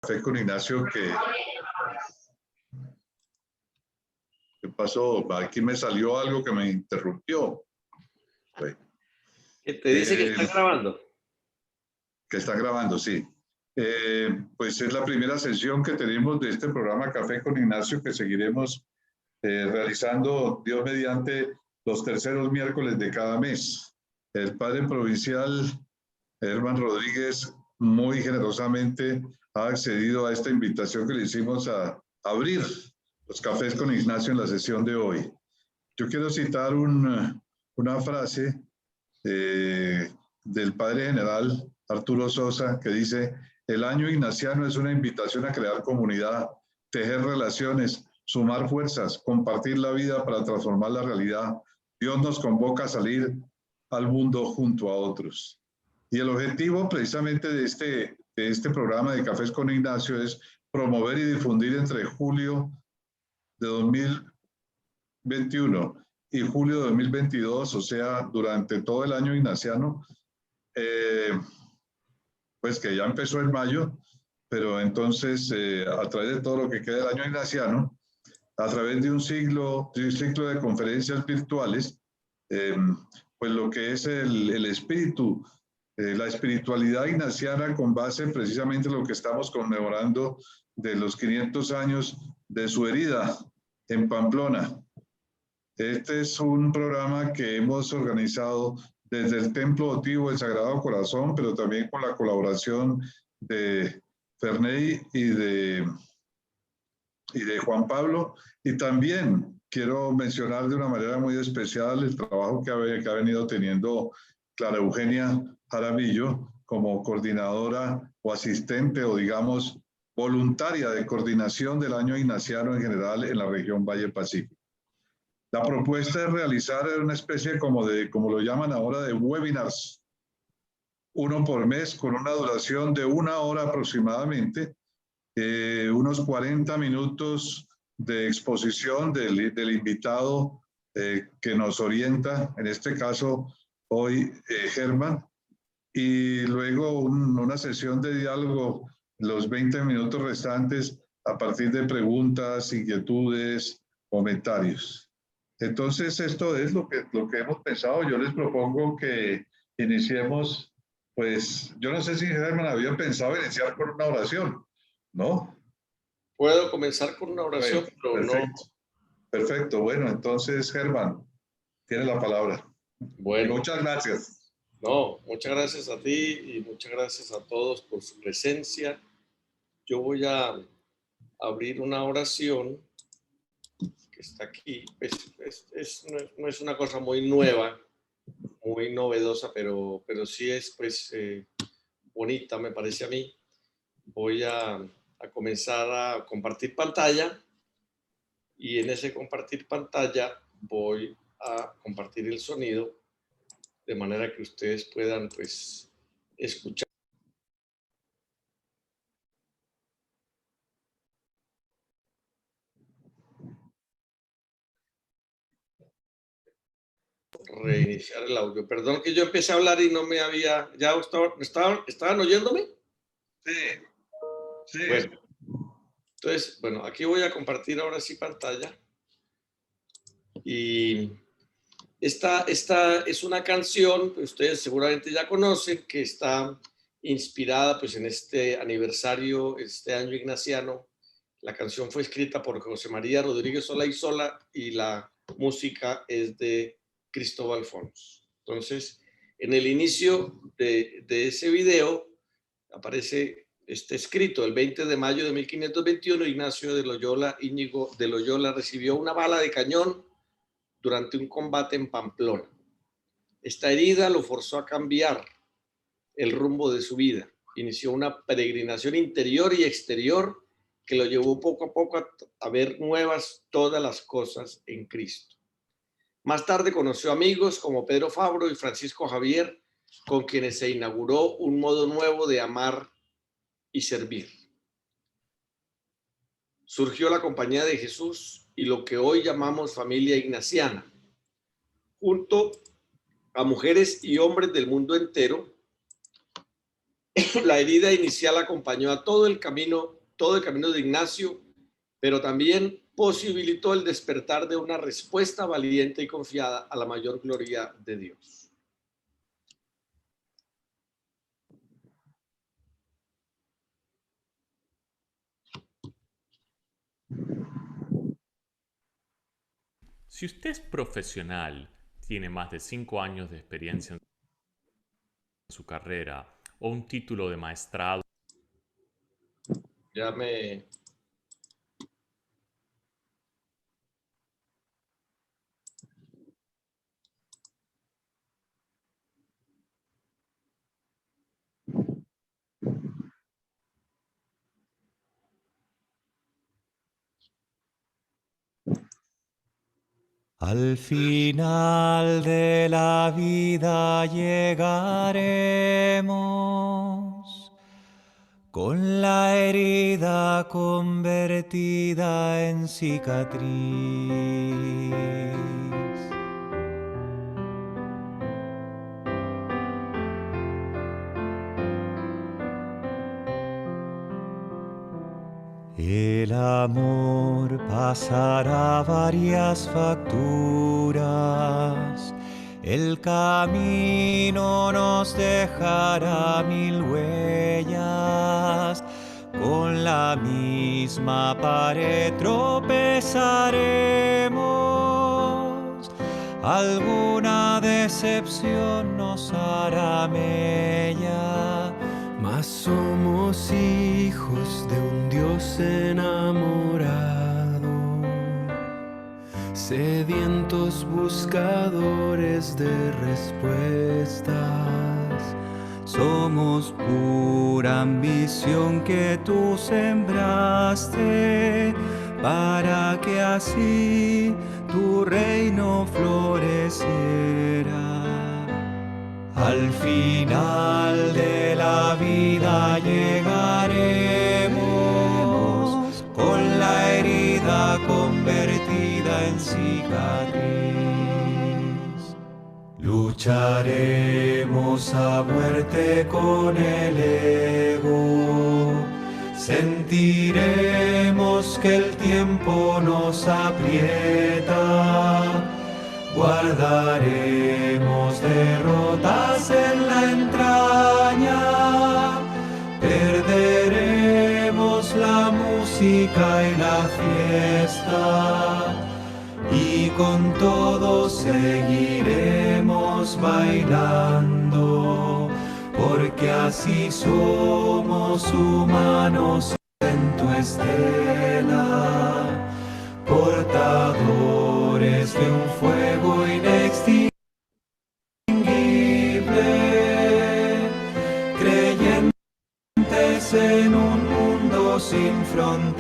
Café con Ignacio, ¿qué pasó? Aquí me salió algo que me interrumpió. Bueno, ¿Que te dice que está grabando? Que está grabando, sí. Pues es la primera sesión que tenemos de este programa Café con Ignacio, que seguiremos realizando, Dios mediante, los terceros miércoles de cada mes. El padre provincial Herman Rodríguez muy generosamente ha accedido a esta invitación que le hicimos a abrir los cafés con Ignacio en la sesión de hoy. Yo quiero citar una frase del padre general Arturo Sosa que dice: el año ignaciano es una invitación a crear comunidad, tejer relaciones, sumar fuerzas, compartir la vida para transformar la realidad. Dios nos convoca a salir al mundo junto a otros. Y el objetivo precisamente de este programa de Cafés con Ignacio es promover y difundir entre julio de 2021 y julio de 2022, o sea, durante todo el año ignaciano, pues que ya empezó en mayo, pero entonces a través de todo lo que queda del año ignaciano, a través de un ciclo de conferencias virtuales, pues lo que es el espíritu, la espiritualidad ignaciana con base precisamente en lo que estamos conmemorando de los 500 años de su herida en Pamplona. Este es un programa que hemos organizado desde el Templo Votivo del Sagrado Corazón, pero también con la colaboración de Ferney y de Juan Pablo. Y también quiero mencionar de una manera muy especial el trabajo que ha venido teniendo Clara Eugenia Jaramillo como coordinadora o asistente o digamos voluntaria de coordinación del año ignaciano en general en la región Valle Pacífico. La propuesta es realizar una especie como lo llaman ahora, de webinars, uno por mes, con una duración de 1 hora aproximadamente, unos 40 minutos de exposición del invitado que nos orienta, en este caso hoy Germán, y luego una sesión de diálogo, los 20 minutos restantes, a partir de preguntas, inquietudes, comentarios. Entonces, esto es lo que hemos pensado. Yo les propongo que iniciemos, pues, yo no sé si Germán había pensado iniciar con una oración, ¿no? Puedo comenzar con una oración, Bueno, pero perfecto, no. perfecto. Bueno, entonces, Germán, tiene la palabra. Bueno. Y muchas gracias. No, muchas gracias a ti y muchas gracias a todos por su presencia. Yo voy a abrir una oración que está aquí. No es una cosa muy nueva, muy novedosa, pero sí es pues bonita, me parece a mí. Voy a comenzar a compartir pantalla y en ese compartir pantalla voy a compartir el sonido de manera que ustedes puedan pues escuchar. Reiniciar el audio. Perdón que yo empecé a hablar y no me había... ¿Ya estaban oyéndome? Sí, sí. Bueno, entonces, bueno, aquí voy a compartir ahora sí pantalla. Y esta es una canción que ustedes seguramente ya conocen, que está inspirada pues en este aniversario, este año ignaciano. La canción fue escrita por José María Rodríguez Sola y Sola y la música es de Cristóbal Fons. Entonces, en el inicio de ese video aparece este escrito: el 20 de mayo de 1521, Ignacio de Loyola, Íñigo de Loyola, recibió una bala de cañón durante un combate en Pamplona. Esta herida lo forzó a cambiar el rumbo de su vida. Inició una peregrinación interior y exterior que lo llevó poco a poco a ver nuevas todas las cosas en Cristo. Más tarde conoció amigos como Pedro Fabro y Francisco Javier, con quienes se inauguró un modo nuevo de amar y servir. Surgió la Compañía de Jesús y lo que hoy llamamos familia ignaciana. Junto a mujeres y hombres del mundo entero, La herida inicial acompañó a todo el camino de Ignacio, pero también posibilitó el despertar de una respuesta valiente y confiada a la mayor gloria de Dios. Si usted es profesional, tiene más de 5 años de experiencia en su carrera o un título de maestrado, Ya me... Al final de la vida llegaremos con la herida convertida en cicatriz. El amor pasará varias facturas, el camino nos dejará 1000 huellas, con la misma pared tropezaremos, alguna decepción nos hará mella. Mas somos hijos de un Dios enamorado, sedientos buscadores de respuestas. Somos pura ambición que tú sembraste, para que así tu reino floreciera. Al final de la vida llegaremos con la herida convertida en cicatriz. Lucharemos a muerte con el ego, sentiremos que el tiempo nos aprieta. Guardaremos derrotas en la entraña, perderemos la música y la fiesta, y con todo seguiremos bailando, porque así somos humanos en tu estela, portadores de un fuego inextinguible, creyentes en un mundo sin fronteras.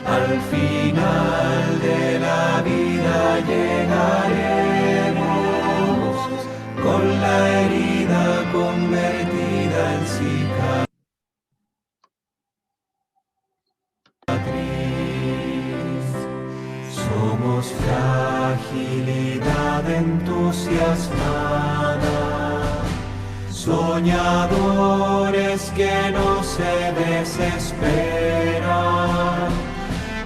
Al final de la vida llegaremos con la herida convertida en cicatriz. Somos fragilidad entusiasmada, soñadores que no se desesperan.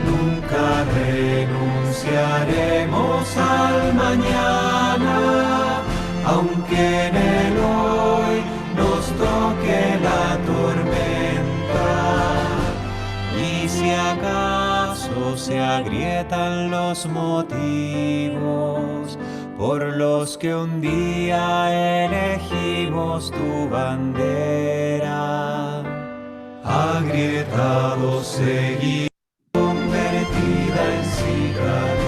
Nunca renunciaremos al mañana, aunque en el hoy nos toque la tormenta. Y si acaso se agrietan los motivos por los que un día elegimos tu bandera, agrietados seguimos, convertida en cicatriz.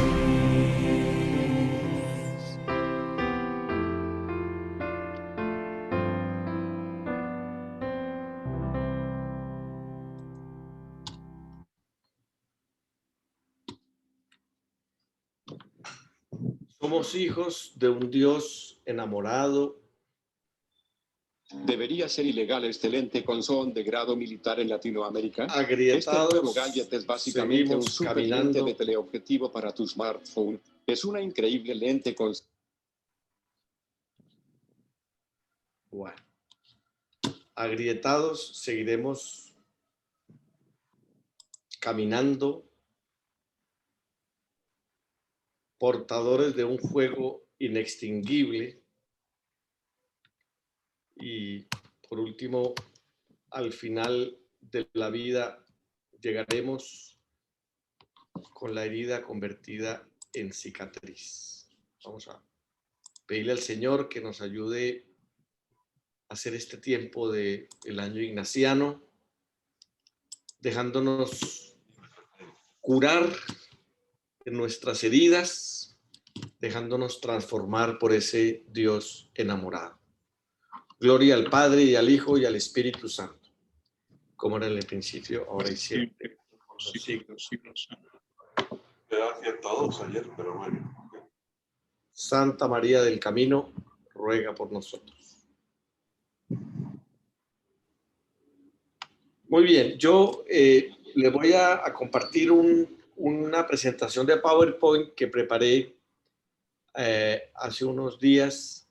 Somos hijos de un Dios enamorado. ¿Debería ser ilegal este lente con son de grado militar en Latinoamérica? Agrietados, Este nuevo gadget es básicamente un seguimos super lente caminando. de teleobjetivo para tu smartphone. Es una increíble lente con... Bueno, agrietados, seguiremos caminando, portadores de un fuego inextinguible. Y por último, al final de la vida llegaremos con la herida convertida en cicatriz. Vamos a pedirle al Señor que nos ayude a hacer este tiempo del año ignaciano, dejándonos curar en nuestras heridas, dejándonos transformar por ese Dios enamorado. Gloria al Padre, y al Hijo, y al Espíritu Santo, como era en el principio, ahora y siempre, por los siglos. Gracias a todos ayer, pero bueno. Santa María del Camino, ruega por nosotros. Muy bien, yo le voy a compartir una presentación de PowerPoint que preparé hace unos días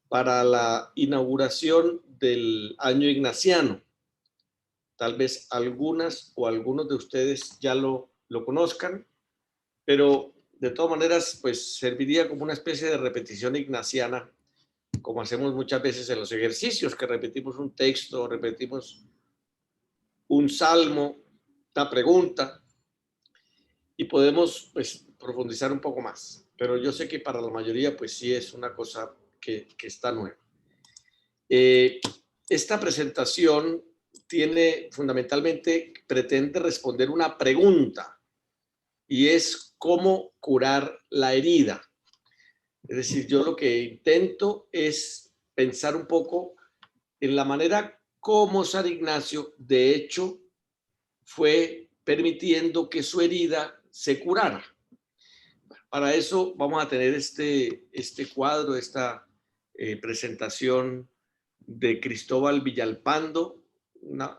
para la inauguración del año ignaciano. Tal vez algunas o algunos de ustedes ya lo conozcan, pero de todas maneras, pues serviría como una especie de repetición ignaciana, como hacemos muchas veces en los ejercicios, que repetimos un texto, repetimos un salmo, una pregunta, y podemos pues profundizar un poco más. Pero yo sé que para la mayoría pues sí es una cosa que está nueva. Esta presentación pretende responder una pregunta, y es cómo curar la herida. Es decir, yo lo que intento es pensar un poco en la manera como San Ignacio, de hecho, fue permitiendo que su herida se curara. Para eso vamos a tener este cuadro, esta presentación de Cristóbal Villalpando.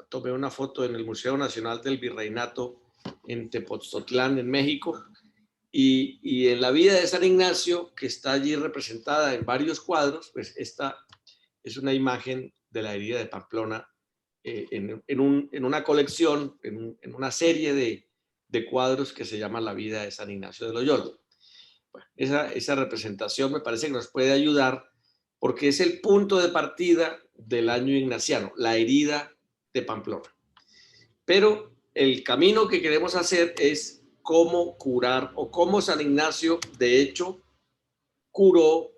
Tomé una foto en el Museo Nacional del Virreinato en Tepoztlán, en México, y en la vida de San Ignacio, que está allí representada en varios cuadros, pues esta es una imagen de la herida de Pamplona en una colección, en una serie de cuadros que se llama La vida de San Ignacio de Loyola. Bueno, esa representación me parece que nos puede ayudar porque es el punto de partida del año ignaciano, la herida de Pamplona. Pero el camino que queremos hacer es cómo curar o cómo San Ignacio, de hecho, curó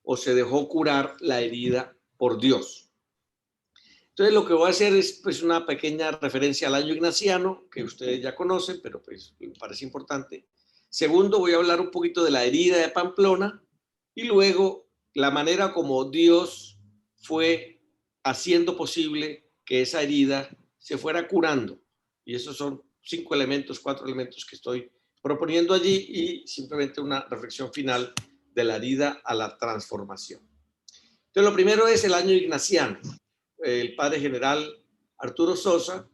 o se dejó curar la herida por Dios. Entonces, lo que voy a hacer es pues, una pequeña referencia al año ignaciano, que ustedes ya conocen, pero pues, me parece importante. Segundo, voy a hablar un poquito de la herida de Pamplona y luego la manera como Dios fue haciendo posible que esa herida se fuera curando. Y esos son 4 elementos que estoy proponiendo allí y simplemente una reflexión final de la herida a la transformación. Entonces, lo primero es el año ignaciano. El padre general Arturo Sosa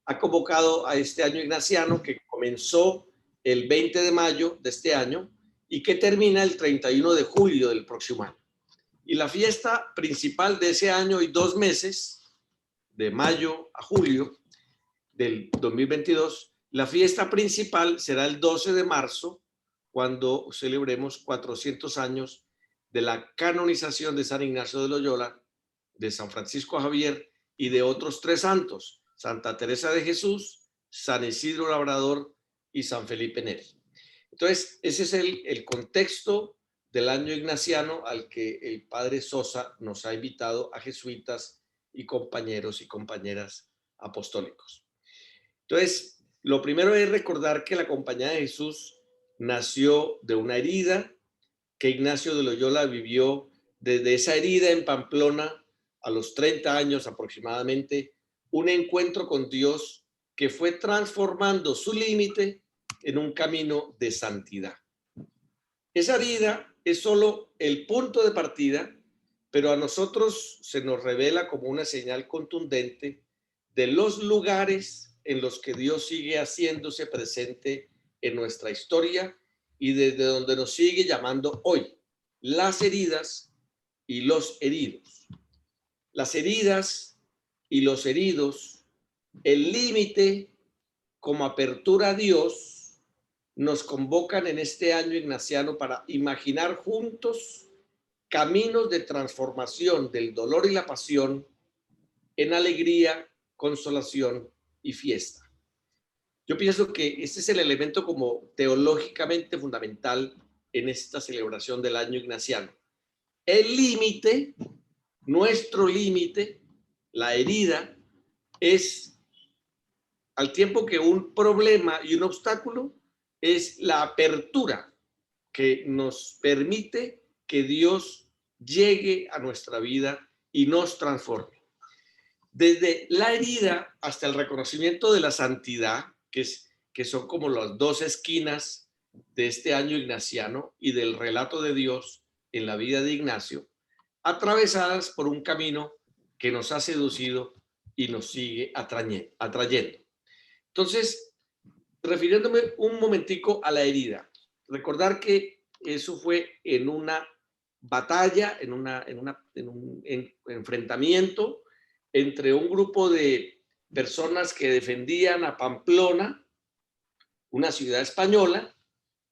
ha convocado a este año ignaciano que comenzó el 20 de mayo de este año y que termina el 31 de julio del próximo año. Y la fiesta principal de ese año y 2 meses, de mayo a julio del 2022, la fiesta principal será el 12 de marzo, cuando celebremos 400 años de la canonización de San Ignacio de Loyola, de San Francisco Javier y de otros 3 santos, Santa Teresa de Jesús, San Isidro Labrador y San Felipe Neri. Entonces, ese es el contexto del año ignaciano al que el padre Sosa nos ha invitado a jesuitas y compañeros y compañeras apostólicos. Entonces, lo primero es recordar que la Compañía de Jesús nació de una herida que Ignacio de Loyola vivió desde esa herida en Pamplona a los 30 años aproximadamente, un encuentro con Dios que fue transformando su límite en un camino de santidad. Esa herida es solo el punto de partida, pero a nosotros se nos revela como una señal contundente de los lugares en los que Dios sigue haciéndose presente en nuestra historia y desde donde nos sigue llamando hoy, las heridas y los heridos. Las heridas y los heridos, el límite como apertura a Dios, nos convocan en este año ignaciano para imaginar juntos caminos de transformación del dolor y la pasión en alegría, consolación y fiesta. Yo pienso que este es el elemento como teológicamente fundamental en esta celebración del año ignaciano. El límite, nuestro límite, la herida, es al tiempo que un problema y un obstáculo, es la apertura que nos permite que Dios llegue a nuestra vida y nos transforme. Desde la herida hasta el reconocimiento de la santidad, que son como las dos esquinas de este año ignaciano y del relato de Dios en la vida de Ignacio, atravesadas por un camino que nos ha seducido y nos sigue atrayendo. Entonces, refiriéndome un momentico a la herida, recordar que eso fue en una batalla, en un enfrentamiento entre un grupo de personas que defendían a Pamplona, una ciudad española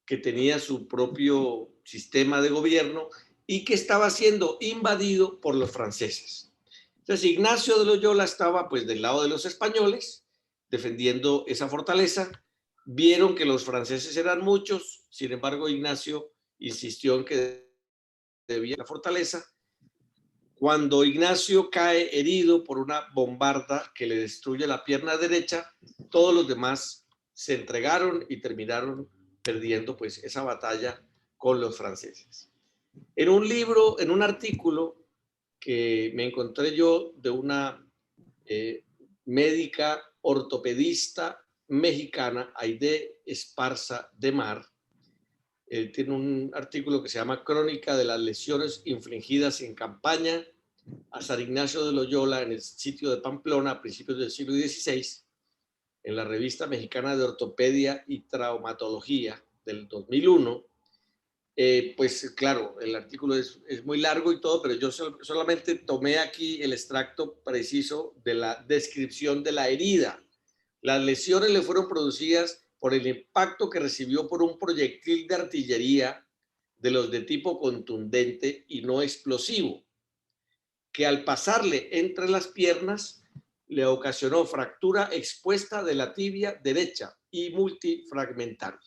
que tenía su propio sistema de gobierno y que estaba siendo invadido por los franceses. Entonces Ignacio de Loyola estaba pues del lado de los españoles, defendiendo esa fortaleza. Vieron que los franceses eran muchos, sin embargo Ignacio insistió en que debía la fortaleza. Cuando Ignacio cae herido por una bombarda que le destruye la pierna derecha, todos los demás se entregaron y terminaron perdiendo pues esa batalla con los franceses. En un libro, en un artículo que me encontré yo de una médica ortopedista mexicana, Aide Esparza de Mar, tiene un artículo que se llama Crónica de las lesiones infligidas en campaña a San Ignacio de Loyola en el sitio de Pamplona a principios del siglo XVI, en la revista mexicana de ortopedia y traumatología del 2001. Pues claro, el artículo es muy largo y todo, pero yo solamente tomé aquí el extracto preciso de la descripción de la herida. Las lesiones le fueron producidas por el impacto que recibió por un proyectil de artillería de los de tipo contundente y no explosivo, que al pasarle entre las piernas le ocasionó fractura expuesta de la tibia derecha y multifragmentaria.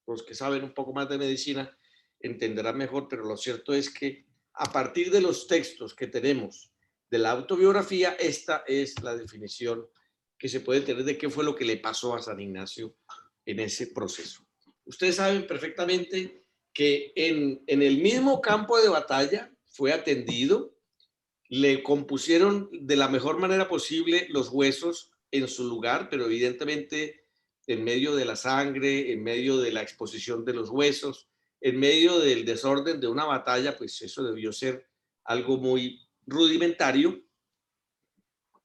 Los que saben un poco más de medicina entenderán mejor, pero lo cierto es que a partir de los textos que tenemos de la autobiografía, esta es la definición que se puede tener de qué fue lo que le pasó a San Ignacio en ese proceso. Ustedes saben perfectamente que en el mismo campo de batalla fue atendido, le compusieron de la mejor manera posible los huesos en su lugar, pero evidentemente en medio de la sangre, en medio de la exposición de los huesos, en medio del desorden de una batalla, pues eso debió ser algo muy rudimentario.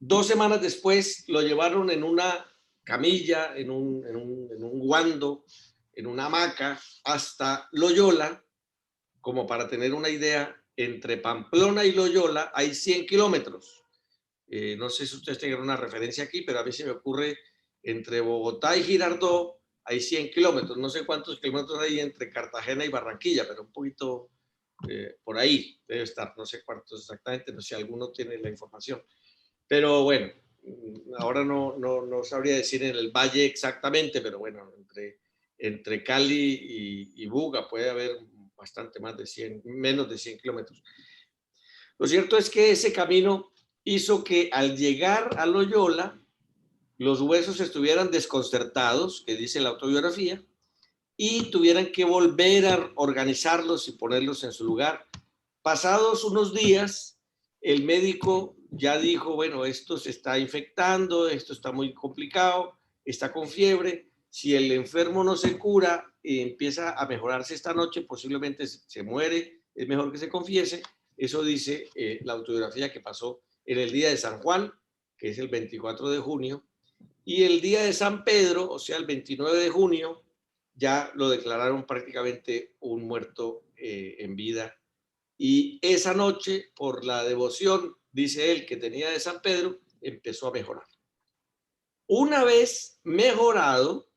2 semanas después lo llevaron en una camilla, en un guando, en una hamaca, hasta Loyola, como para tener una idea, entre Pamplona y Loyola hay 100 kilómetros. No sé si ustedes tengan una referencia aquí, pero a mí se me ocurre entre Bogotá y Girardot hay 100 kilómetros. No sé cuántos kilómetros hay entre Cartagena y Barranquilla, pero un poquito por ahí debe estar. No sé cuántos exactamente, no sé si alguno tiene la información. Pero bueno, ahora no sabría decir en el valle exactamente, pero bueno, entre Cali y Buga puede haber bastante más de 100, menos de 100 kilómetros. Lo cierto es que ese camino hizo que al llegar a Loyola, los huesos estuvieran desconcertados, que dice la autobiografía, y tuvieran que volver a organizarlos y ponerlos en su lugar. Pasados unos días, el médico ya dijo, bueno, esto se está infectando, esto está muy complicado, está con fiebre, si el enfermo no se cura y empieza a mejorarse esta noche, posiblemente se muere, es mejor que se confiese. Eso dice la autobiografía que pasó en el día de San Juan, que es el 24 de junio, y el día de San Pedro, o sea, el 29 de junio, ya lo declararon prácticamente un muerto en vida. Y esa noche, por la devoción, dice él, que tenía de San Pedro, empezó a mejorar. Una vez mejorado,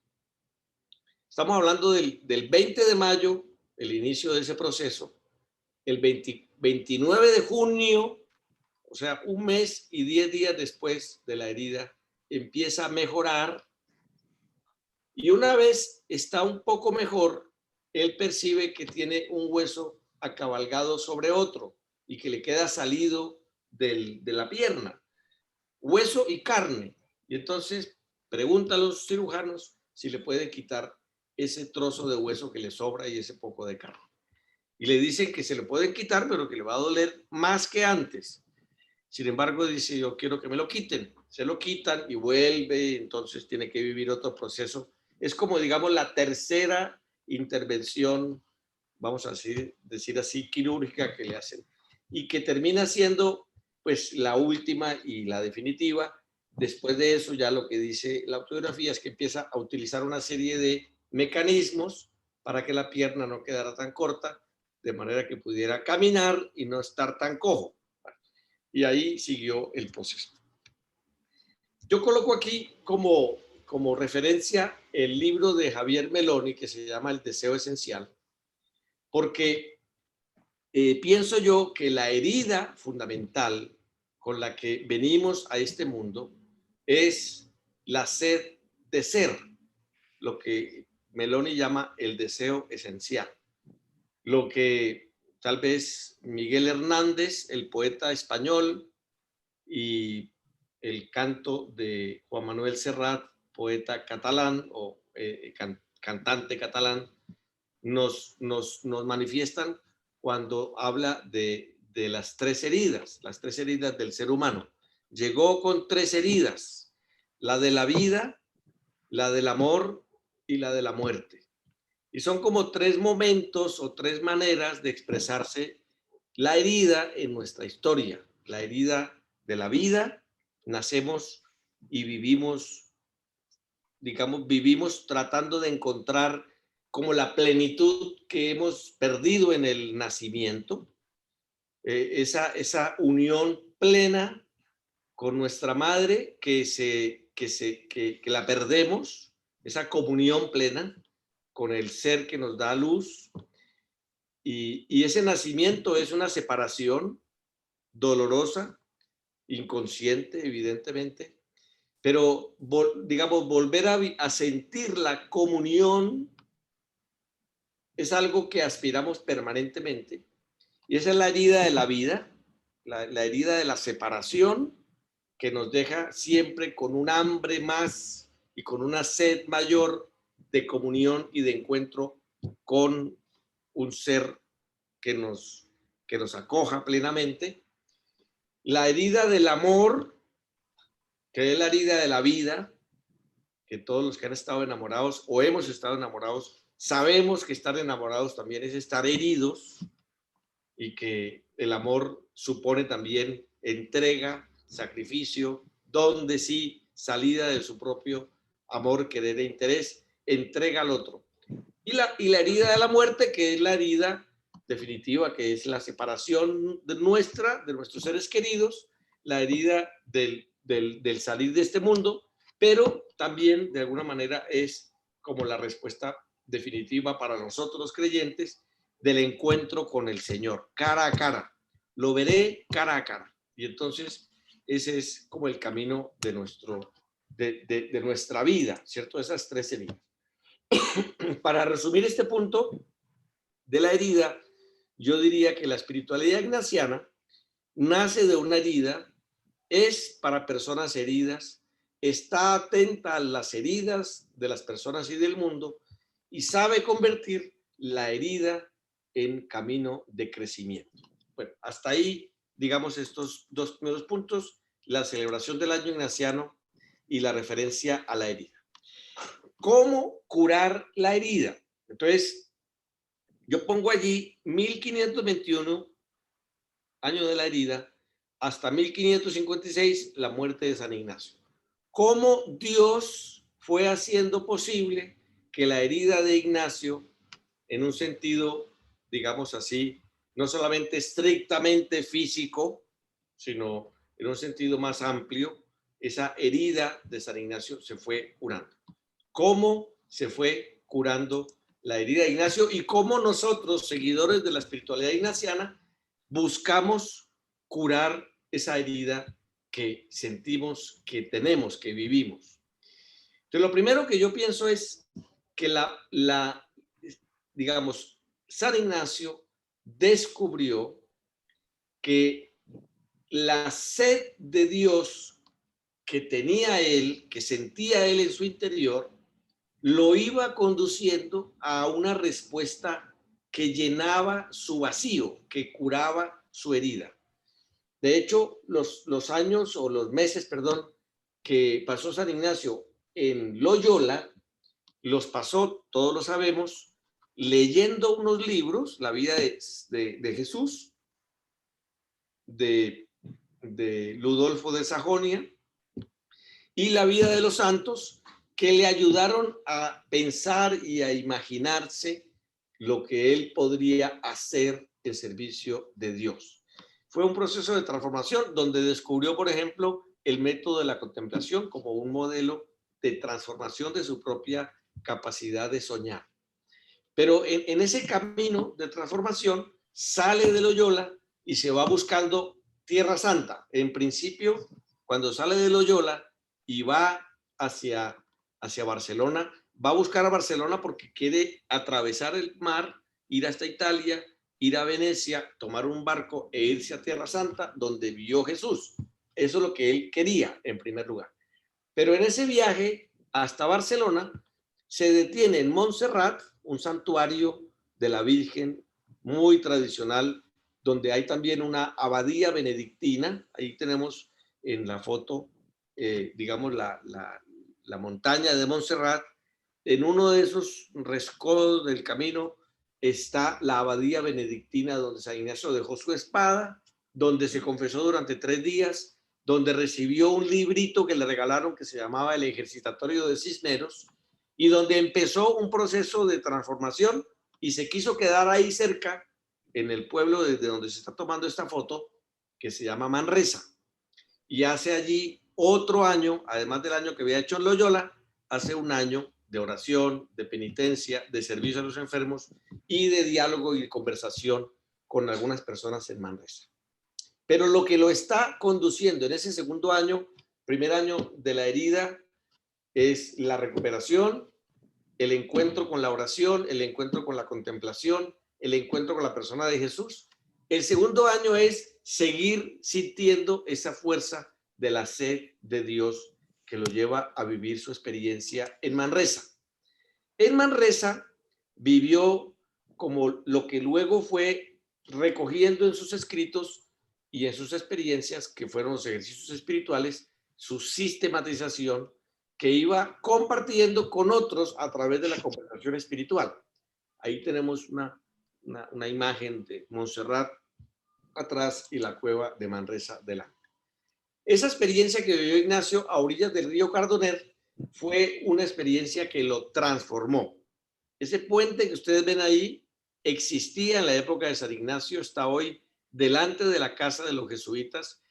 estamos hablando del 20 de mayo, el inicio de ese proceso, el 29 de junio, o sea, un mes y 10 días después de la herida, empieza a mejorar. Y una vez está un poco mejor, él percibe que tiene un hueso acabalgado sobre otro y que le queda salido de la pierna, hueso y carne. Y entonces pregunta a los cirujanos si le pueden quitar ese trozo de hueso que le sobra y ese poco de carne. Y le dicen que se le pueden quitar, pero que le va a doler más que antes. Sin embargo, dice, yo quiero que me lo quiten. Se lo quitan y vuelve, entonces tiene que vivir otro proceso. Es como, digamos, la tercera intervención, vamos a decir así, quirúrgica que le hacen. Y que termina siendo, pues, la última y la definitiva. Después de eso, ya lo que dice la autobiografía es que empieza a utilizar una serie de mecanismos para que la pierna no quedara tan corta, de manera que pudiera caminar y no estar tan cojo. Y ahí siguió el proceso. Yo coloco aquí como referencia el libro de Javier Meloni que se llama El deseo esencial, porque pienso yo que la herida fundamental con la que venimos a este mundo es la sed de ser, lo que Meloni llama el deseo esencial. Lo que tal vez Miguel Hernández, el poeta español, y el canto de Juan Manuel Serrat, poeta catalán o cantante catalán, nos manifiestan cuando habla de las tres heridas del ser humano. Llegó con tres heridas: la de la vida, la del amor y la de la muerte. Y son como tres momentos o tres maneras de expresarse la herida en nuestra historia. La herida de la vida, nacemos y vivimos, digamos, vivimos tratando de encontrar como la plenitud que hemos perdido en el nacimiento, esa unión plena con nuestra madre que la perdemos, esa comunión plena con el ser que nos da luz, y ese nacimiento es una separación dolorosa, inconsciente, evidentemente, pero digamos, volver a sentir la comunión es algo que aspiramos permanentemente, y esa es la herida de la vida, la herida de la separación, que nos deja siempre con un hambre más y con una sed mayor de comunión y de encuentro con un ser que nos acoja plenamente. La herida del amor, que es la herida de la vida, que todos los que han estado enamorados o hemos estado enamorados, sabemos que estar enamorados también es estar heridos, y que el amor supone también entrega, sacrificio, don de sí, salida de su propio amor, querer e interés, entrega al otro. Y la herida de la muerte, que es la herida definitiva, que es la separación de nuestros seres queridos, la herida del salir de este mundo, pero también de alguna manera es como la respuesta definitiva para nosotros los creyentes del encuentro con el Señor, cara a cara. Lo veré cara a cara. Y entonces ese es como el camino de nuestra vida, ¿cierto? Esas tres heridas. Para resumir este punto de la herida, yo diría que la espiritualidad ignaciana nace de una herida, es para personas heridas, está atenta a las heridas de las personas y del mundo, y sabe convertir la herida en camino de crecimiento. Bueno, hasta ahí, digamos, estos dos primeros puntos: la celebración del año ignaciano y la referencia a la herida. ¿Cómo curar la herida? Entonces, yo pongo allí 1521, año de la herida, hasta 1556, la muerte de San Ignacio. ¿Cómo Dios fue haciendo posible que la herida de Ignacio, en un sentido, digamos así, no solamente estrictamente físico, sino en un sentido más amplio, esa herida de San Ignacio se fue curando. ¿Cómo se fue curando la herida de Ignacio y cómo nosotros, seguidores de la espiritualidad ignaciana, buscamos curar esa herida que sentimos, que tenemos, que vivimos? Entonces, lo primero que yo pienso es que digamos, San Ignacio descubrió que la sed de Dios que tenía él, que sentía él en su interior, lo iba conduciendo a una respuesta que llenaba su vacío, que curaba su herida. De hecho, los años o los meses, perdón, que pasó San Ignacio en Loyola, los pasó, todos lo sabemos, leyendo unos libros, la vida de Jesús, de Ludolfo de Sajonia, y la vida de los santos, que le ayudaron a pensar y a imaginarse lo que él podría hacer en servicio de Dios. Fue un proceso de transformación donde descubrió, por ejemplo, el método de la contemplación como un modelo de transformación de su propia capacidad de soñar. Pero en ese camino de transformación sale de Loyola y se va buscando Tierra Santa. En principio, cuando sale de Loyola y va hacia Barcelona, va a buscar a Barcelona porque quiere atravesar el mar, ir hasta Italia, ir a Venecia, tomar un barco e irse a Tierra Santa, donde vio Jesús. Eso es lo que él quería en primer lugar. Pero en ese viaje hasta Barcelona se detiene en Montserrat, un santuario de la Virgen muy tradicional, donde hay también una abadía benedictina. Ahí tenemos en la foto, digamos, la montaña de Montserrat. En uno de esos rescoldos del camino está la abadía benedictina, donde San Ignacio dejó su espada, donde se confesó durante 3 días, donde recibió un librito que le regalaron que se llamaba El Ejercitatorio de Cisneros, y donde empezó un proceso de transformación y se quiso quedar ahí cerca, en el pueblo desde donde se está tomando esta foto, que se llama Manresa. Y hace allí otro año, además del año que había hecho en Loyola, hace un año de oración, de penitencia, de servicio a los enfermos y de diálogo y conversación con algunas personas en Manresa. Pero lo que lo está conduciendo en ese segundo año, primer año de la herida, es la recuperación, el encuentro con la oración, el encuentro con la contemplación, el encuentro con la persona de Jesús. El segundo año es seguir sintiendo esa fuerza de la sed de Dios que lo lleva a vivir su experiencia en Manresa. En Manresa vivió como lo que luego fue recogiendo en sus escritos y en sus experiencias, que fueron los ejercicios espirituales, su sistematización, que iba compartiendo con otros a través de la conversación espiritual. Ahí tenemos una imagen de Montserrat atrás y la cueva de Manresa delante. Esa experiencia que vivió Ignacio a orillas del río Cardoner fue una experiencia que lo transformó. Ese puente que ustedes ven ahí existía en la época de San Ignacio, está hoy delante de la casa de los jesuitas,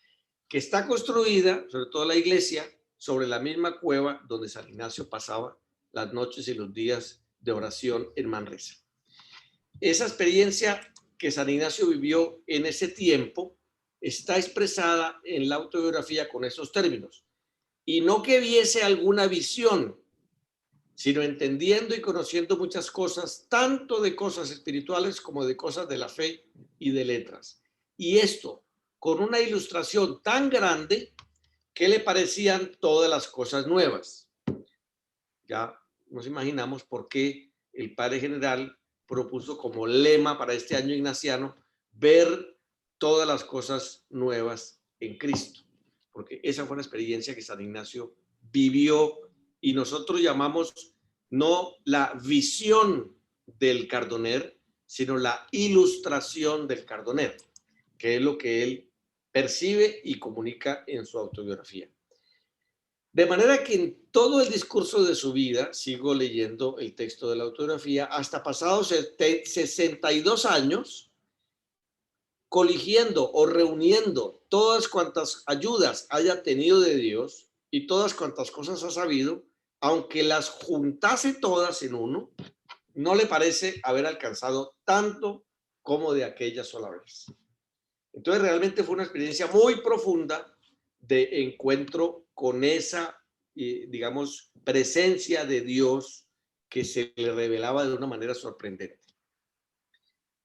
que está construida, sobre todo la iglesia, sobre la misma cueva donde San Ignacio pasaba las noches y los días de oración en Manresa. Esa experiencia que San Ignacio vivió en ese tiempo está expresada en la autobiografía con esos términos. Y no que viese alguna visión, sino entendiendo y conociendo muchas cosas, tanto de cosas espirituales como de cosas de la fe y de letras. Y esto con una ilustración tan grande que le parecían todas las cosas nuevas. Ya nos imaginamos por qué el Padre General propuso como lema para este año ignaciano ver todas las cosas nuevas en Cristo, porque esa fue una experiencia que San Ignacio vivió y nosotros llamamos no la visión del Cardoner, sino la ilustración del Cardoner, que es lo que él percibe y comunica en su autobiografía. De manera que en todo el discurso de su vida, sigo leyendo el texto de la autobiografía, hasta pasados 62 años, coligiendo o reuniendo todas cuantas ayudas haya tenido de Dios, y todas cuantas cosas ha sabido, aunque las juntase todas en uno, no le parece haber alcanzado tanto como de aquella sola vez. Entonces realmente fue una experiencia muy profunda de encuentro con esa, digamos, presencia de Dios que se le revelaba de una manera sorprendente.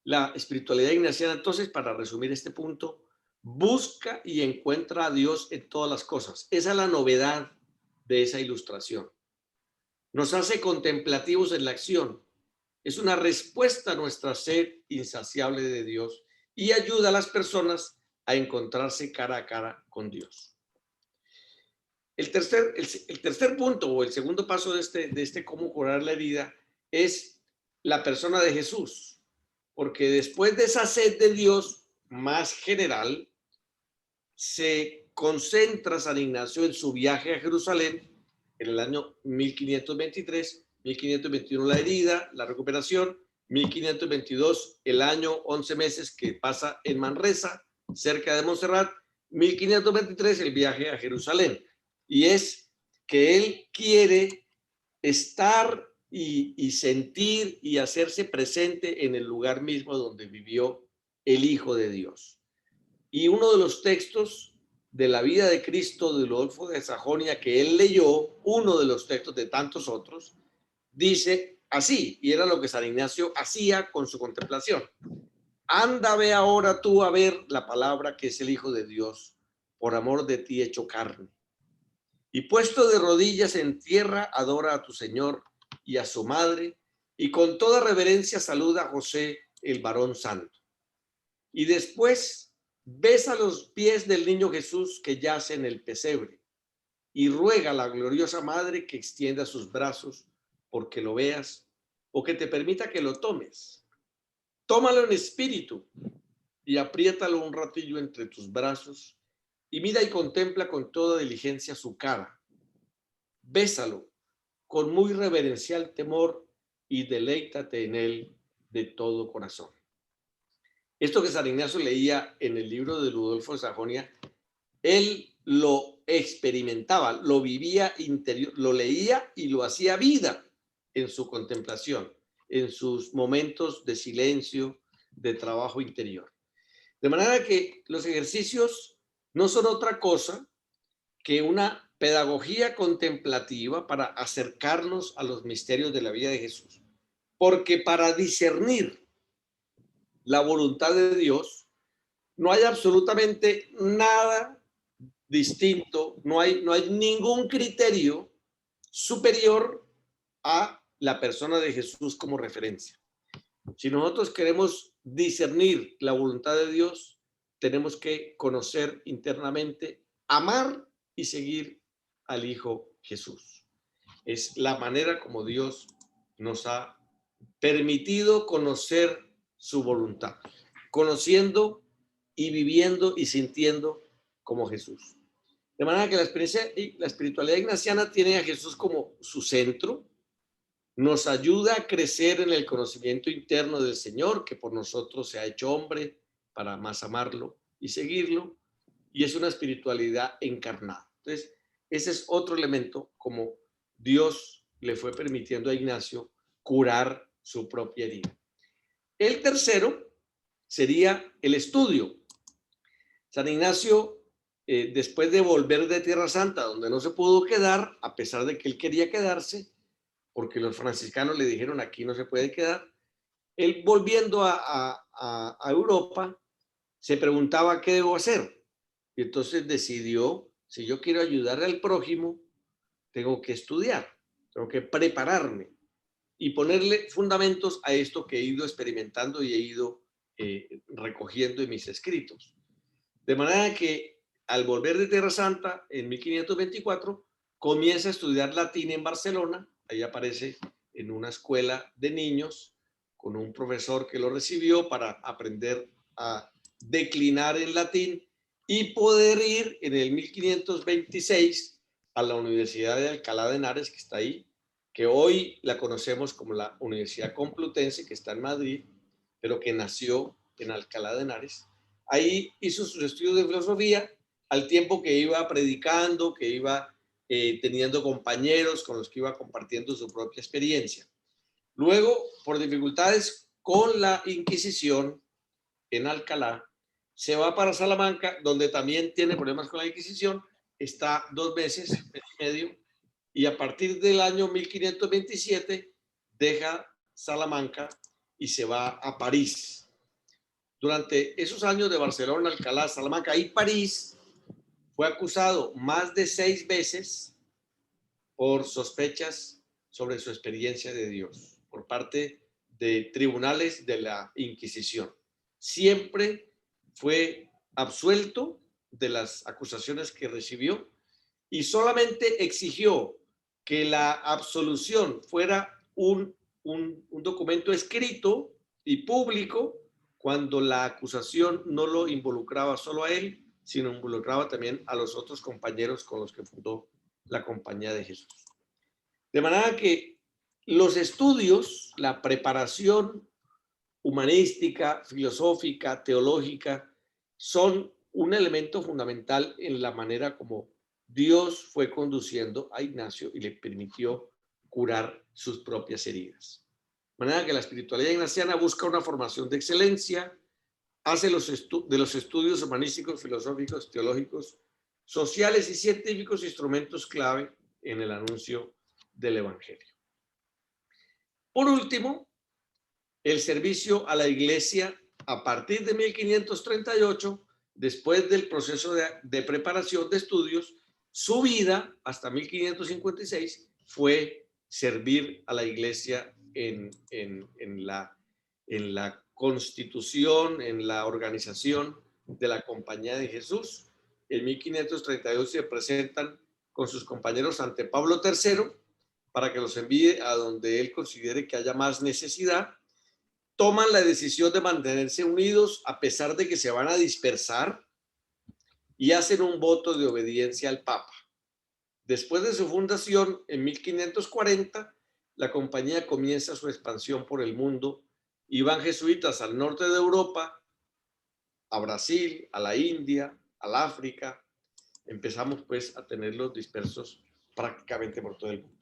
La espiritualidad ignaciana, entonces, para resumir este punto, busca y encuentra a Dios en todas las cosas. Esa es la novedad de esa ilustración. Nos hace contemplativos en la acción. Es una respuesta a nuestra sed insaciable de Dios y ayuda a las personas a encontrarse cara a cara con Dios. El tercer punto o el segundo paso de este cómo curar la herida es la persona de Jesús, porque después de esa sed de Dios más general, se concentra San Ignacio en su viaje a Jerusalén en el año 1523, 1521 la herida, la recuperación, 1522 el año 11 meses que pasa en Manresa, cerca de Montserrat, 1523 el viaje a Jerusalén. Y es que él quiere estar y sentir y hacerse presente en el lugar mismo donde vivió el Hijo de Dios. Y uno de los textos de la vida de Cristo de Ludolfo de Sajonia que él leyó, uno de los textos de tantos otros, dice así, y era lo que San Ignacio hacía con su contemplación. Anda, ve ahora tú a ver la palabra que es el Hijo de Dios, por amor de ti hecho carne. Y puesto de rodillas en tierra, adora a tu Señor y a su madre, y con toda reverencia saluda a José, el varón santo. Y después besa los pies del niño Jesús que yace en el pesebre, y ruega a la gloriosa madre que extienda sus brazos porque lo veas o que te permita que lo tomes. Tómalo en espíritu y apriétalo un ratillo entre tus brazos y mira y contempla con toda diligencia su cara. Bésalo con muy reverencial temor y deleítate en él de todo corazón. Esto que San Ignacio leía en el libro de Ludolfo de Sajonia, él lo experimentaba, lo vivía interior, lo leía y lo hacía vida en su contemplación, en sus momentos de silencio, de trabajo interior. De manera que los ejercicios no son otra cosa que una pedagogía contemplativa para acercarnos a los misterios de la vida de Jesús. Porque para discernir la voluntad de Dios no hay absolutamente nada distinto, no hay ningún criterio superior a la persona de Jesús como referencia. Si nosotros queremos discernir la voluntad de Dios, tenemos que conocer internamente, amar y seguir al Hijo Jesús. Es la manera como Dios nos ha permitido conocer su voluntad, conociendo y viviendo y sintiendo como Jesús. De manera que la espiritualidad ignaciana tiene a Jesús como su centro, nos ayuda a crecer en el conocimiento interno del Señor, que por nosotros se ha hecho hombre para más amarlo y seguirlo, y es una espiritualidad encarnada. Entonces, ese es otro elemento como Dios le fue permitiendo a Ignacio curar su propia herida. El tercero sería el estudio. San Ignacio, después de volver de Tierra Santa, donde no se pudo quedar, a pesar de que él quería quedarse, porque los franciscanos le dijeron aquí no se puede quedar, él volviendo a Europa, se preguntaba qué debo hacer. Y entonces decidió, si yo quiero ayudar al prójimo, tengo que estudiar, tengo que prepararme y ponerle fundamentos a esto que he ido experimentando y he ido recogiendo en mis escritos. De manera que al volver de Tierra Santa en 1524, comienza a estudiar latín en Barcelona. Ahí aparece en una escuela de niños con un profesor que lo recibió para aprender a declinar en latín y poder ir en el 1526 a la Universidad de Alcalá de Henares, que está ahí, que hoy la conocemos como la Universidad Complutense, que está en Madrid, pero que nació en Alcalá de Henares. Ahí hizo sus estudios de filosofía al tiempo que iba predicando, que iba teniendo compañeros con los que iba compartiendo su propia experiencia. Luego, por dificultades con la Inquisición en Alcalá, se va para Salamanca, donde también tiene problemas con la Inquisición, está 2 meses, mes y medio, y a partir del año 1527 deja Salamanca y se va a París. Durante esos años de Barcelona, Alcalá, Salamanca y París, fue acusado más de 6 veces por sospechas sobre su experiencia de Dios por parte de tribunales de la Inquisición. Siempre fue absuelto de las acusaciones que recibió y solamente exigió que la absolución fuera un documento escrito y público cuando la acusación no lo involucraba solo a él, sino involucraba también a los otros compañeros con los que fundó la Compañía de Jesús. De manera que los estudios, la preparación humanística, filosófica, teológica, son un elemento fundamental en la manera como Dios fue conduciendo a Ignacio y le permitió curar sus propias heridas. De manera que la espiritualidad ignaciana busca una formación de excelencia, hace de los estudios humanísticos, filosóficos, teológicos, sociales y científicos instrumentos clave en el anuncio del Evangelio. Por último, el servicio a la Iglesia a partir de 1538, después del proceso de preparación de estudios, su vida hasta 1556 fue servir a la Iglesia en la constitución, en la organización de la Compañía de Jesús. En 1532 se presentan con sus compañeros ante Pablo III para que los envíe a donde él considere que haya más necesidad. Toman la decisión de mantenerse unidos a pesar de que se van a dispersar y hacen un voto de obediencia al Papa. Después de su fundación, en 1540, la compañía comienza su expansión por el mundo y van jesuitas al norte de Europa, a Brasil, a la India, al África. Empezamos pues a tenerlos dispersos prácticamente por todo el mundo.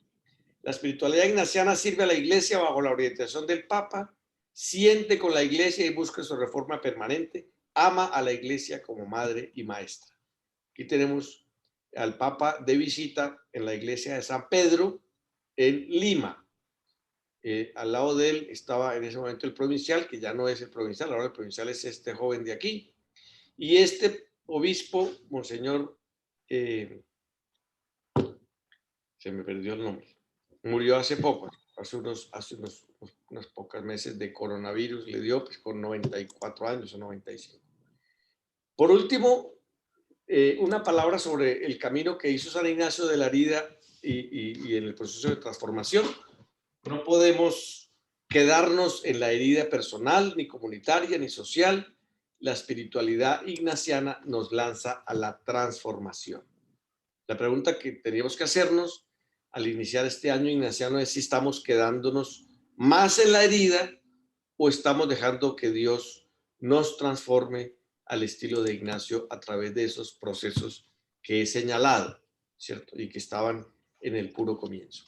La espiritualidad ignaciana sirve a la Iglesia bajo la orientación del Papa, siente con la Iglesia y busca su reforma permanente, ama a la Iglesia como madre y maestra. Aquí tenemos al Papa de visita en la iglesia de San Pedro en Lima. Al lado de él estaba en ese momento el provincial, que ya no es el provincial, ahora el provincial es este joven de aquí. Y este obispo, Monseñor, se me perdió el nombre, murió hace poco, hace unos pocos meses de coronavirus, le dio pues con 94 años o 95. Por último, una palabra sobre el camino que hizo San Ignacio de la Herida y en el proceso de transformación. No podemos quedarnos en la herida personal, ni comunitaria, ni social. La espiritualidad ignaciana nos lanza a la transformación. La pregunta que teníamos que hacernos al iniciar este año ignaciano es si estamos quedándonos más en la herida o estamos dejando que Dios nos transforme al estilo de Ignacio a través de esos procesos que he señalado, ¿cierto? Y que estaban en el puro comienzo.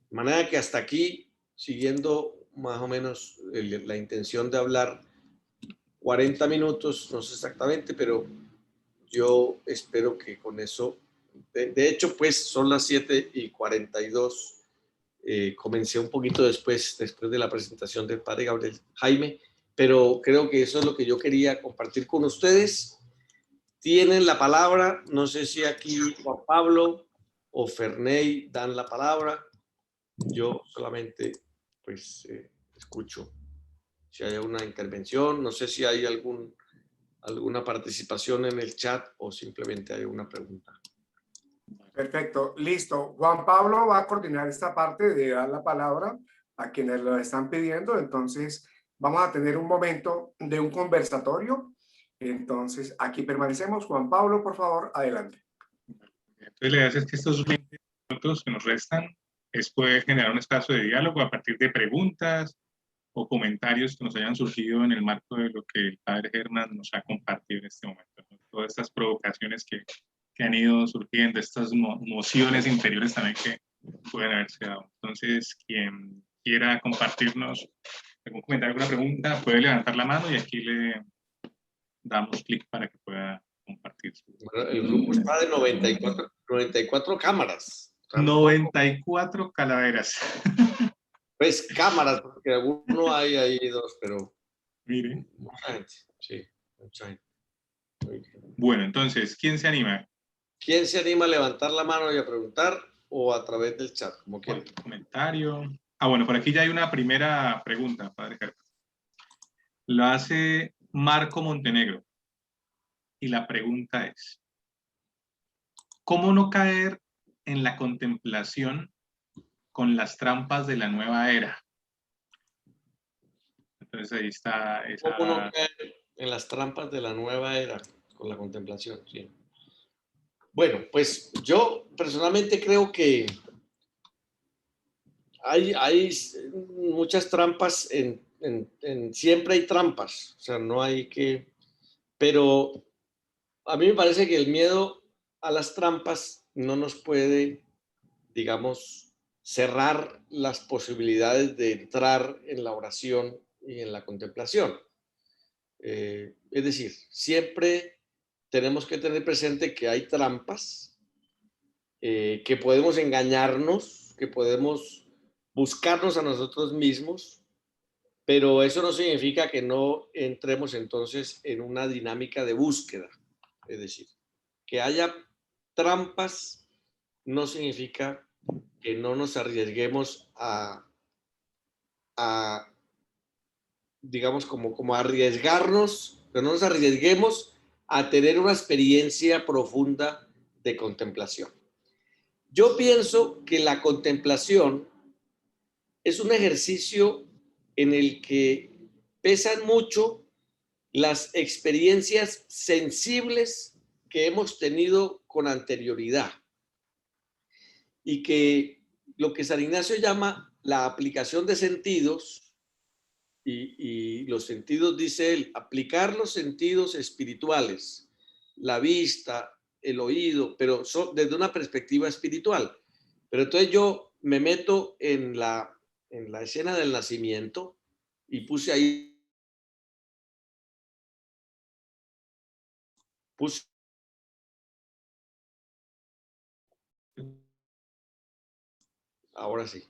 De manera que hasta aquí, siguiendo más o menos la intención de hablar 40 minutos, no sé exactamente, pero yo espero que con eso, de hecho, pues son las 7:42. Comencé un poquito después de la presentación del padre Gabriel Jaime, pero creo que eso es lo que yo quería compartir con ustedes. Tienen la palabra, no sé si aquí Juan Pablo o Ferney dan la palabra. Yo solamente pues escucho si hay una intervención, no sé si hay alguna participación en el chat o simplemente hay una pregunta. Perfecto, listo. Juan Pablo va a coordinar esta parte de dar la palabra a quienes lo están pidiendo. Entonces, vamos a tener un momento de un conversatorio. Entonces, aquí permanecemos. Juan Pablo, por favor, adelante. Entonces, la idea es que estos 20 minutos que nos restan es poder generar un espacio de diálogo a partir de preguntas o comentarios que nos hayan surgido en el marco de lo que el padre Germán nos ha compartido en este momento, ¿no? Todas estas provocaciones que que han ido surgiendo, estas mociones interiores también que pueden haberse dado. Entonces, quien quiera compartirnos algún comentario, alguna pregunta, puede levantar la mano y aquí le damos clic para que pueda compartir. Bueno, el grupo está de 94 cámaras. 94 calaveras. Pues cámaras, porque alguno hay ahí dos, pero Miren. mucha gente, sí, mucha gente. Bueno, entonces, ¿quién se anima? ¿Quién se anima a levantar la mano y a preguntar o a través del chat, como quieran? Comentario. Ah, bueno, por aquí ya hay una primera pregunta, padre Germán. La hace Marco Montenegro. Y la pregunta es, ¿cómo no caer en la contemplación con las trampas de la nueva era? Entonces ahí está esa... ¿Cómo no caer en las trampas de la nueva era con la contemplación? Sí. Bueno, pues yo personalmente creo que hay muchas trampas, siempre hay trampas, o sea, no hay que... Pero a mí me parece que el miedo a las trampas no nos puede, digamos, cerrar las posibilidades de entrar en la oración y en la contemplación. Es decir, siempre tenemos que tener presente que hay trampas, que podemos engañarnos, que podemos buscarnos a nosotros mismos, pero eso no significa que no entremos entonces en una dinámica de búsqueda. Es decir, que haya trampas no significa que no nos arriesguemos a digamos, como arriesgarnos, pero no nos arriesguemos a tener una experiencia profunda de contemplación. Yo pienso que la contemplación es un ejercicio en el que pesan mucho las experiencias sensibles que hemos tenido con anterioridad y que lo que San Ignacio llama la aplicación de sentidos, y los sentidos, dice él, aplicar los sentidos espirituales, la vista, el oído, pero desde una perspectiva espiritual. Pero entonces yo me meto en la escena del nacimiento y puse ahí, ahora sí,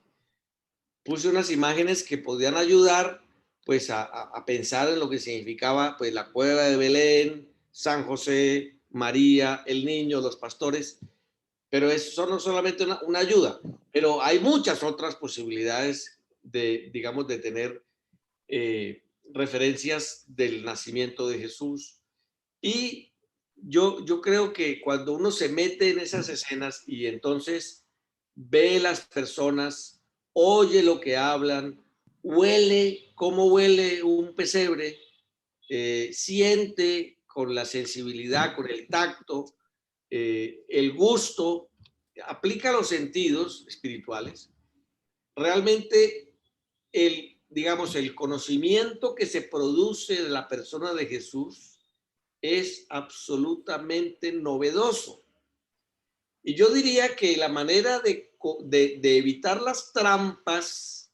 puse unas imágenes que podían ayudar pues a pensar en lo que significaba pues la cueva de Belén, San José, María, el niño, los pastores, pero eso no solamente una ayuda, pero hay muchas otras posibilidades de, digamos, de tener referencias del nacimiento de Jesús. Y yo creo que cuando uno se mete en esas escenas y entonces ve las personas, oye lo que hablan, huele cómo huele un pesebre, siente con la sensibilidad, con el tacto, el gusto, aplica los sentidos espirituales, realmente digamos, el conocimiento que se produce de la persona de Jesús es absolutamente novedoso. Y yo diría que la manera de evitar las trampas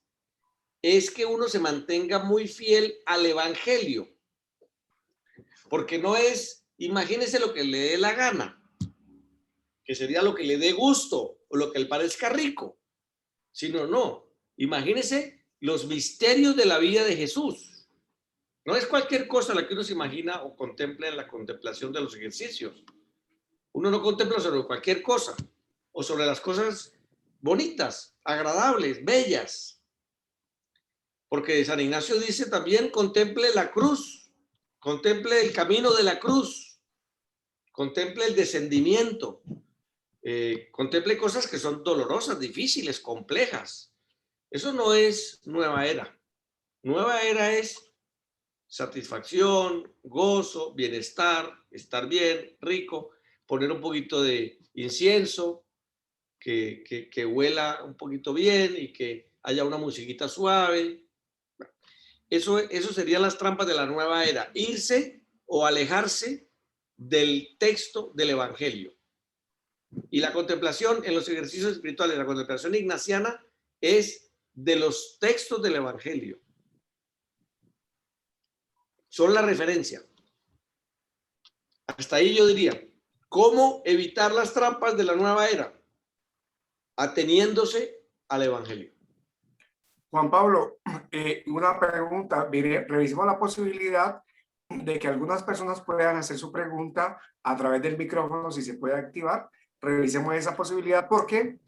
es que uno se mantenga muy fiel al evangelio. Porque no es, imagínese lo que le dé la gana, que sería lo que le dé gusto o lo que le parezca rico, sino no. Imagínese los misterios de la vida de Jesús. No es cualquier cosa la que uno se imagina o contempla en la contemplación de los ejercicios. Uno no contempla sobre cualquier cosa o sobre las cosas bonitas, agradables, bellas. Porque San Ignacio dice también, contemple la cruz, contemple el camino de la cruz, contemple el descendimiento, contemple cosas que son dolorosas, difíciles, complejas. Eso no es nueva era. Nueva era es satisfacción, gozo, bienestar, estar bien, rico, poner un poquito de incienso, que huela un poquito bien y que haya una musiquita suave. Eso serían las trampas de la nueva era, irse o alejarse del texto del Evangelio. Y la contemplación en los ejercicios espirituales, la contemplación ignaciana es de los textos del Evangelio. Son la referencia. Hasta ahí yo diría, ¿cómo evitar las trampas de la nueva era? Ateniéndose al Evangelio. Juan Pablo, una pregunta. Mire, revisemos la posibilidad de que algunas personas puedan hacer su pregunta a través del micrófono, si se puede activar. Revisemos esa posibilidad porque,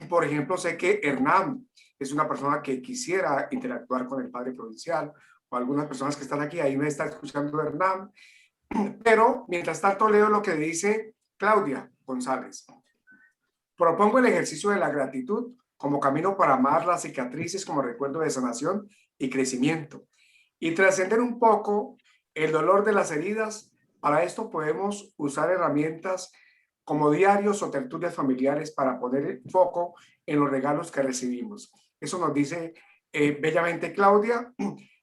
por ejemplo, sé que Hernán es una persona que quisiera interactuar con el padre provincial, o algunas personas que están aquí, ahí me está escuchando Hernán. Pero, mientras tanto, leo lo que dice Claudia González. Propongo el ejercicio de la gratitud como camino para amar las cicatrices como recuerdo de sanación y crecimiento. Y trascender un poco el dolor de las heridas. Para esto podemos usar herramientas como diarios o tertulias familiares para poner el foco en los regalos que recibimos. Eso nos dice bellamente Claudia.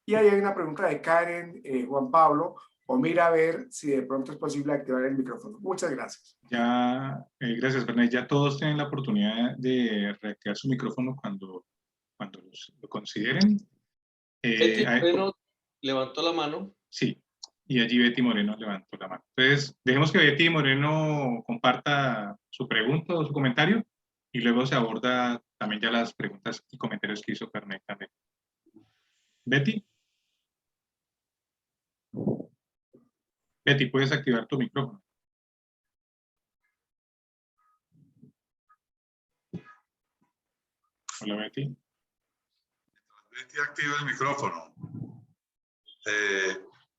Y ahí hay una pregunta de Karen, Juan Pablo, o mira a ver si de pronto es posible activar el micrófono. Muchas gracias. Ya, gracias, Bernay. Ya todos tienen la oportunidad de reactivar su micrófono cuando lo consideren. Betty Moreno levantó la mano. Sí, y allí Betty Moreno levantó la mano. Entonces, dejemos que Betty Moreno comparta su pregunta o su comentario y luego se aborda también ya las preguntas y comentarios que hizo Bernay también. Betty. Betty, puedes activar tu micrófono. Hola, Betty. Betty activa el micrófono.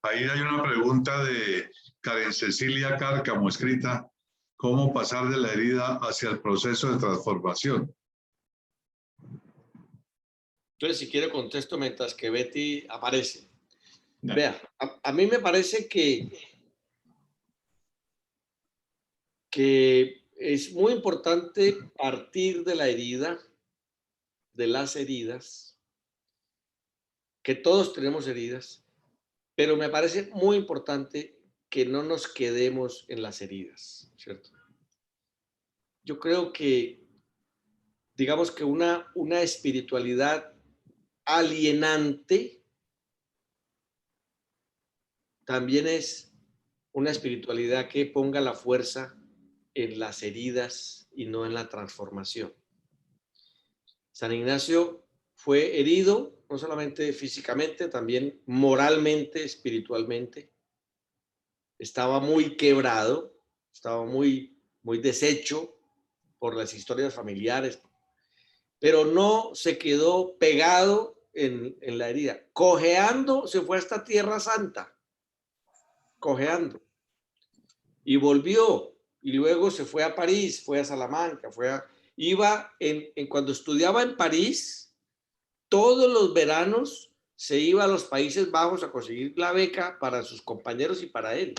Ahí hay una pregunta de Karen Cecilia Cárcamo escrita: ¿cómo pasar de la herida hacia el proceso de transformación? Entonces, si quiere contesto mientras que Betty aparece. Dale. Vea, a mí me parece que es muy importante partir de la herida, de las heridas, que todos tenemos heridas, pero me parece muy importante que no nos quedemos en las heridas, ¿cierto? Yo creo que, digamos que una espiritualidad alienante también es una espiritualidad que ponga la fuerza en las heridas y no en la transformación. San Ignacio fue herido, no solamente físicamente, también moralmente, espiritualmente. Estaba muy quebrado, estaba muy deshecho por las historias familiares, pero no se quedó pegado en la herida. Cojeando se fue hasta Tierra Santa, cojeando, y volvió. Y luego se fue a París, fue a Salamanca, cuando estudiaba en París, todos los veranos se iba a los Países Bajos a conseguir la beca para sus compañeros y para él.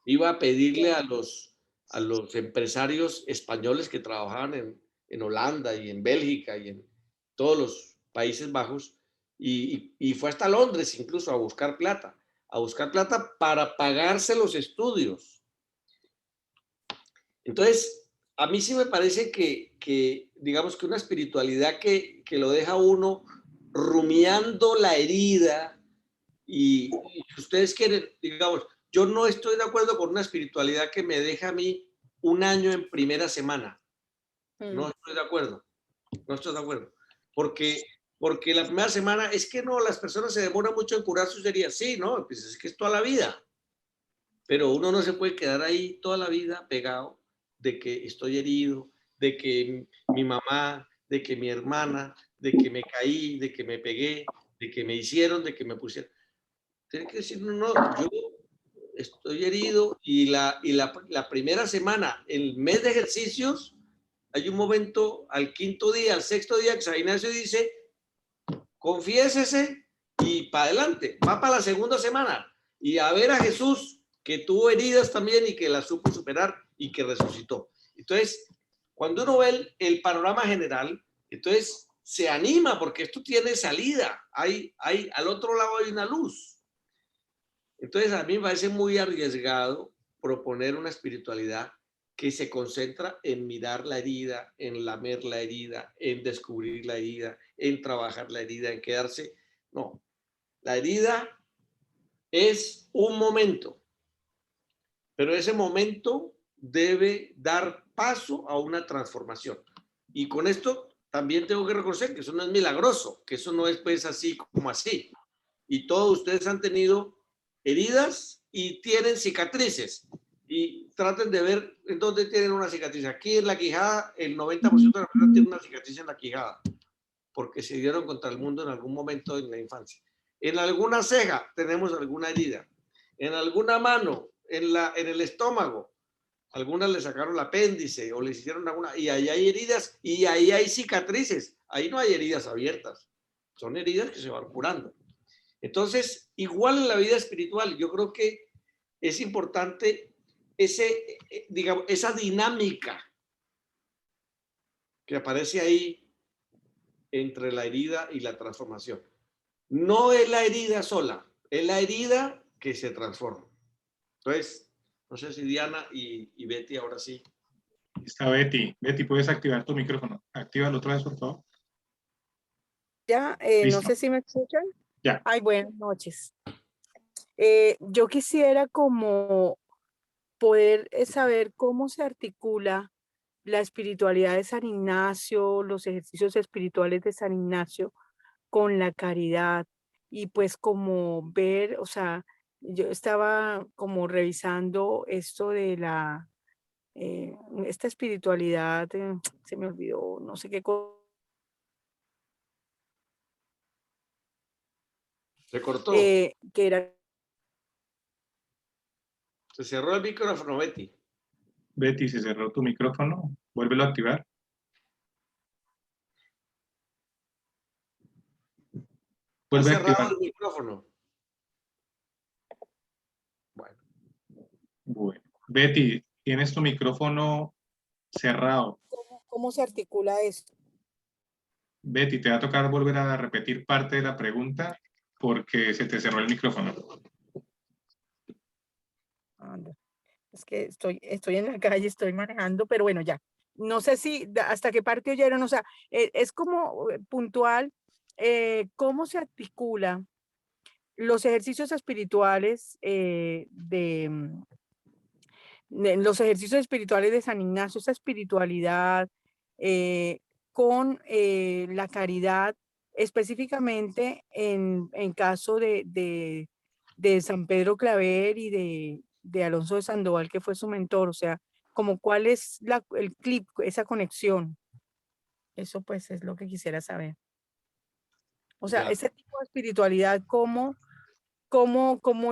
Iba a pedirle a los empresarios españoles que trabajaban en Holanda y en Bélgica y en todos los Países Bajos, y fue hasta Londres incluso a buscar plata para pagarse los estudios. Entonces, a mí sí me parece que digamos que una espiritualidad que lo deja uno rumiando la herida, y si ustedes quieren, digamos, yo no estoy de acuerdo con una espiritualidad que me deja a mí un año en primera semana. No estoy de acuerdo. Porque la primera semana es que no, las personas se demoran mucho en curar sus heridas. Sí, no, pues es que es toda la vida. Pero uno no se puede quedar ahí toda la vida pegado de que estoy herido, de que mi mamá, de que mi hermana, de que me caí, de que me pegué, de que me hicieron, de que me pusieron. Tiene que decir, no, yo estoy herido, y la primera semana, el mes de ejercicios, hay un momento al quinto día, al sexto día, que San Ignacio dice, confiésese y para adelante, va para la segunda semana, y a ver a Jesús, que tuvo heridas también y que las supo superar y que resucitó. Entonces, cuando uno ve el panorama general, entonces se anima porque esto tiene salida. Al otro lado hay una luz. Entonces, a mí me parece muy arriesgado proponer una espiritualidad que se concentra en mirar la herida, en lamer la herida, en descubrir la herida, en trabajar la herida, en quedarse. No, la herida es un momento, pero ese momento debe dar paso a una transformación. Y con esto también tengo que reconocer que eso no es milagroso, que eso no es pues así como así. Y todos ustedes han tenido heridas y tienen cicatrices. Y traten de ver en dónde tienen una cicatriz. Aquí en la quijada, el 90% de las personas tienen una cicatriz en la quijada, porque se dieron contra el mundo en algún momento en la infancia. En alguna ceja tenemos alguna herida. En alguna mano, en el estómago, algunas le sacaron el apéndice o le hicieron alguna, y ahí hay heridas y ahí hay cicatrices. Ahí no hay heridas abiertas. Son heridas que se van curando. Entonces, igual en la vida espiritual, yo creo que es importante digamos, esa dinámica que aparece ahí entre la herida y la transformación. No es la herida sola, es la herida que se transforma. Entonces, no sé si Diana y Betty ahora sí. Está Betty. Betty, ¿puedes activar tu micrófono? Actívalo otra vez, por favor. Ya, no sé si me escuchan. Ya. Ay, buenas noches. Yo quisiera como poder saber cómo se articula la espiritualidad de San Ignacio, los ejercicios espirituales de San Ignacio con la caridad y pues como ver, o sea, yo estaba como revisando esto de esta espiritualidad, se me olvidó, no sé qué cosa. Se cortó. Que era. Se cerró el micrófono, Betty. Betty, se cerró tu micrófono. Vuélvelo a activar. Vuelve a activar. El micrófono. Bueno. Betty, tienes tu micrófono cerrado. ¿Cómo se articula esto? Betty, te va a tocar volver a repetir parte de la pregunta porque se te cerró el micrófono. Anda. Es que estoy en la calle, estoy manejando, pero bueno, ya. No sé si hasta qué parte oyeron, o sea, es como puntual cómo se articula los ejercicios espirituales los ejercicios espirituales de San Ignacio, esa espiritualidad con la caridad, específicamente en caso de San Pedro Claver y de Alonso de Sandoval, que fue su mentor, o sea, como cuál es el clip, esa conexión. Eso pues es lo que quisiera saber. O sea, ese tipo de espiritualidad, cómo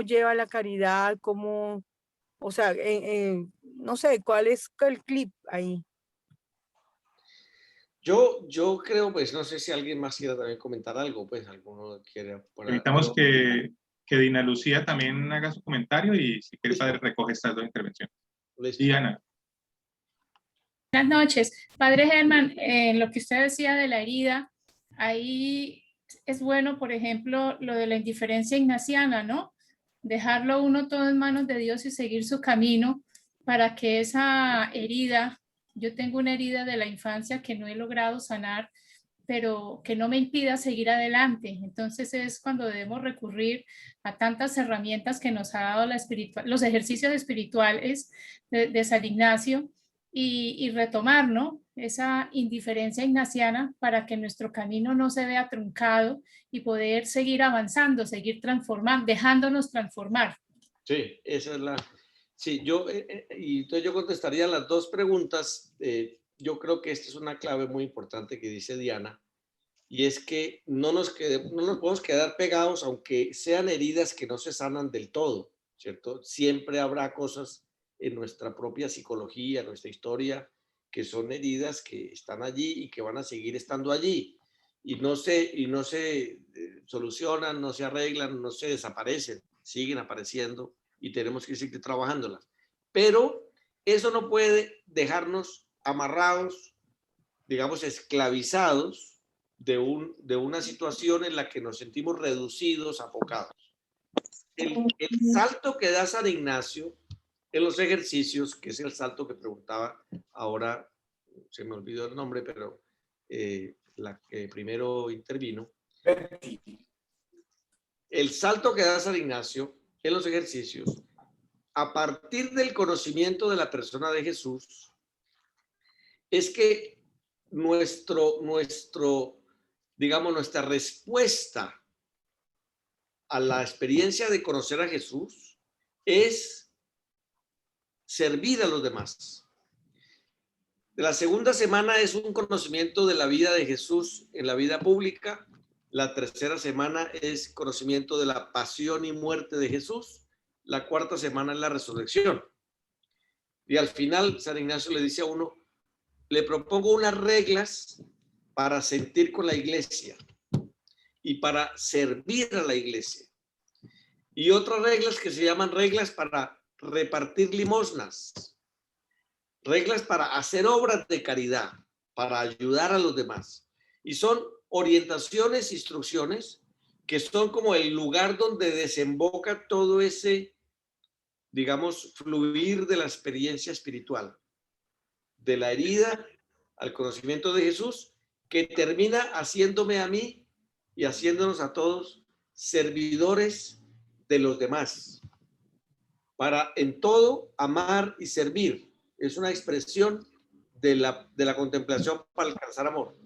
lleva la caridad, cómo, o sea, no sé, ¿cuál es el clip ahí? Yo creo, pues, no sé si alguien más quiera también comentar algo, pues, alguno quiere. Necesitamos que Dina Lucía también haga su comentario y si quiere, padre, recoge estas dos intervenciones. Diana. Buenas noches. Padre Germán, lo que usted decía de la herida, ahí es bueno, por ejemplo, lo de la indiferencia ignaciana, ¿no? Dejarlo uno todo en manos de Dios y seguir su camino para que esa herida, yo tengo una herida de la infancia que no he logrado sanar, pero que no me impida seguir adelante. Entonces es cuando debemos recurrir a tantas herramientas que nos ha dado los ejercicios espirituales de San Ignacio y retomar, ¿no? Esa indiferencia ignaciana para que nuestro camino no se vea truncado y poder seguir avanzando, seguir transformando, dejándonos transformar. Sí, esa es la... Sí, y entonces yo contestaría las dos preguntas. Yo creo que esta es una clave muy importante que dice Diana, y es que no nos podemos quedar pegados, aunque sean heridas que no se sanan del todo, ¿cierto? Siempre habrá cosas en nuestra propia psicología, nuestra historia, que son heridas que están allí y que van a seguir estando allí, y no se solucionan, no se arreglan, no se desaparecen, siguen apareciendo y tenemos que seguir trabajándolas. Pero eso no puede dejarnos amarrados, digamos, esclavizados de una situación en la que nos sentimos reducidos, afocados. El salto que da San Ignacio en los ejercicios, que es el salto que preguntaba ahora, se me olvidó el nombre, pero la que primero intervino. El salto que da San Ignacio en los ejercicios, a partir del conocimiento de la persona de Jesús, es que digamos, nuestra respuesta a la experiencia de conocer a Jesús es servir a los demás. La segunda semana es un conocimiento de la vida de Jesús en la vida pública. La tercera semana es conocimiento de la pasión y muerte de Jesús. La cuarta semana es la resurrección. Y al final, San Ignacio le dice a uno, le propongo unas reglas para sentir con la iglesia y para servir a la iglesia. Y otras reglas que se llaman reglas para repartir limosnas. Reglas para hacer obras de caridad, para ayudar a los demás. Y son orientaciones, instrucciones, que son como el lugar donde desemboca todo ese, digamos, fluir de la experiencia espiritual. De la herida al conocimiento de Jesús, que termina haciéndome a mí y haciéndonos a todos servidores de los demás. Para en todo amar y servir. Es una expresión de la contemplación para alcanzar amor.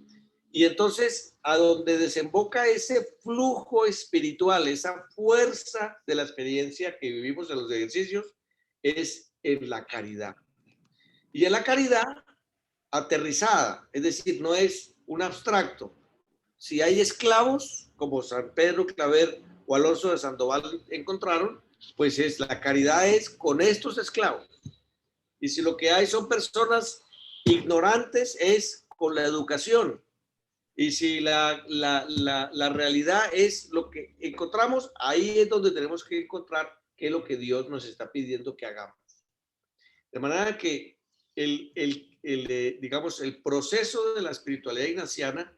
Y entonces, a donde desemboca ese flujo espiritual, esa fuerza de la experiencia que vivimos en los ejercicios, es en la caridad. Y en la caridad aterrizada, es decir, no es un abstracto. Si hay esclavos, como San Pedro Claver o Alonso de Sandoval encontraron, pues la caridad es con estos esclavos. Y si lo que hay son personas ignorantes, es con la educación. Y si la realidad es lo que encontramos, ahí es donde tenemos que encontrar qué es lo que Dios nos está pidiendo que hagamos. De manera que digamos, el proceso de la espiritualidad ignaciana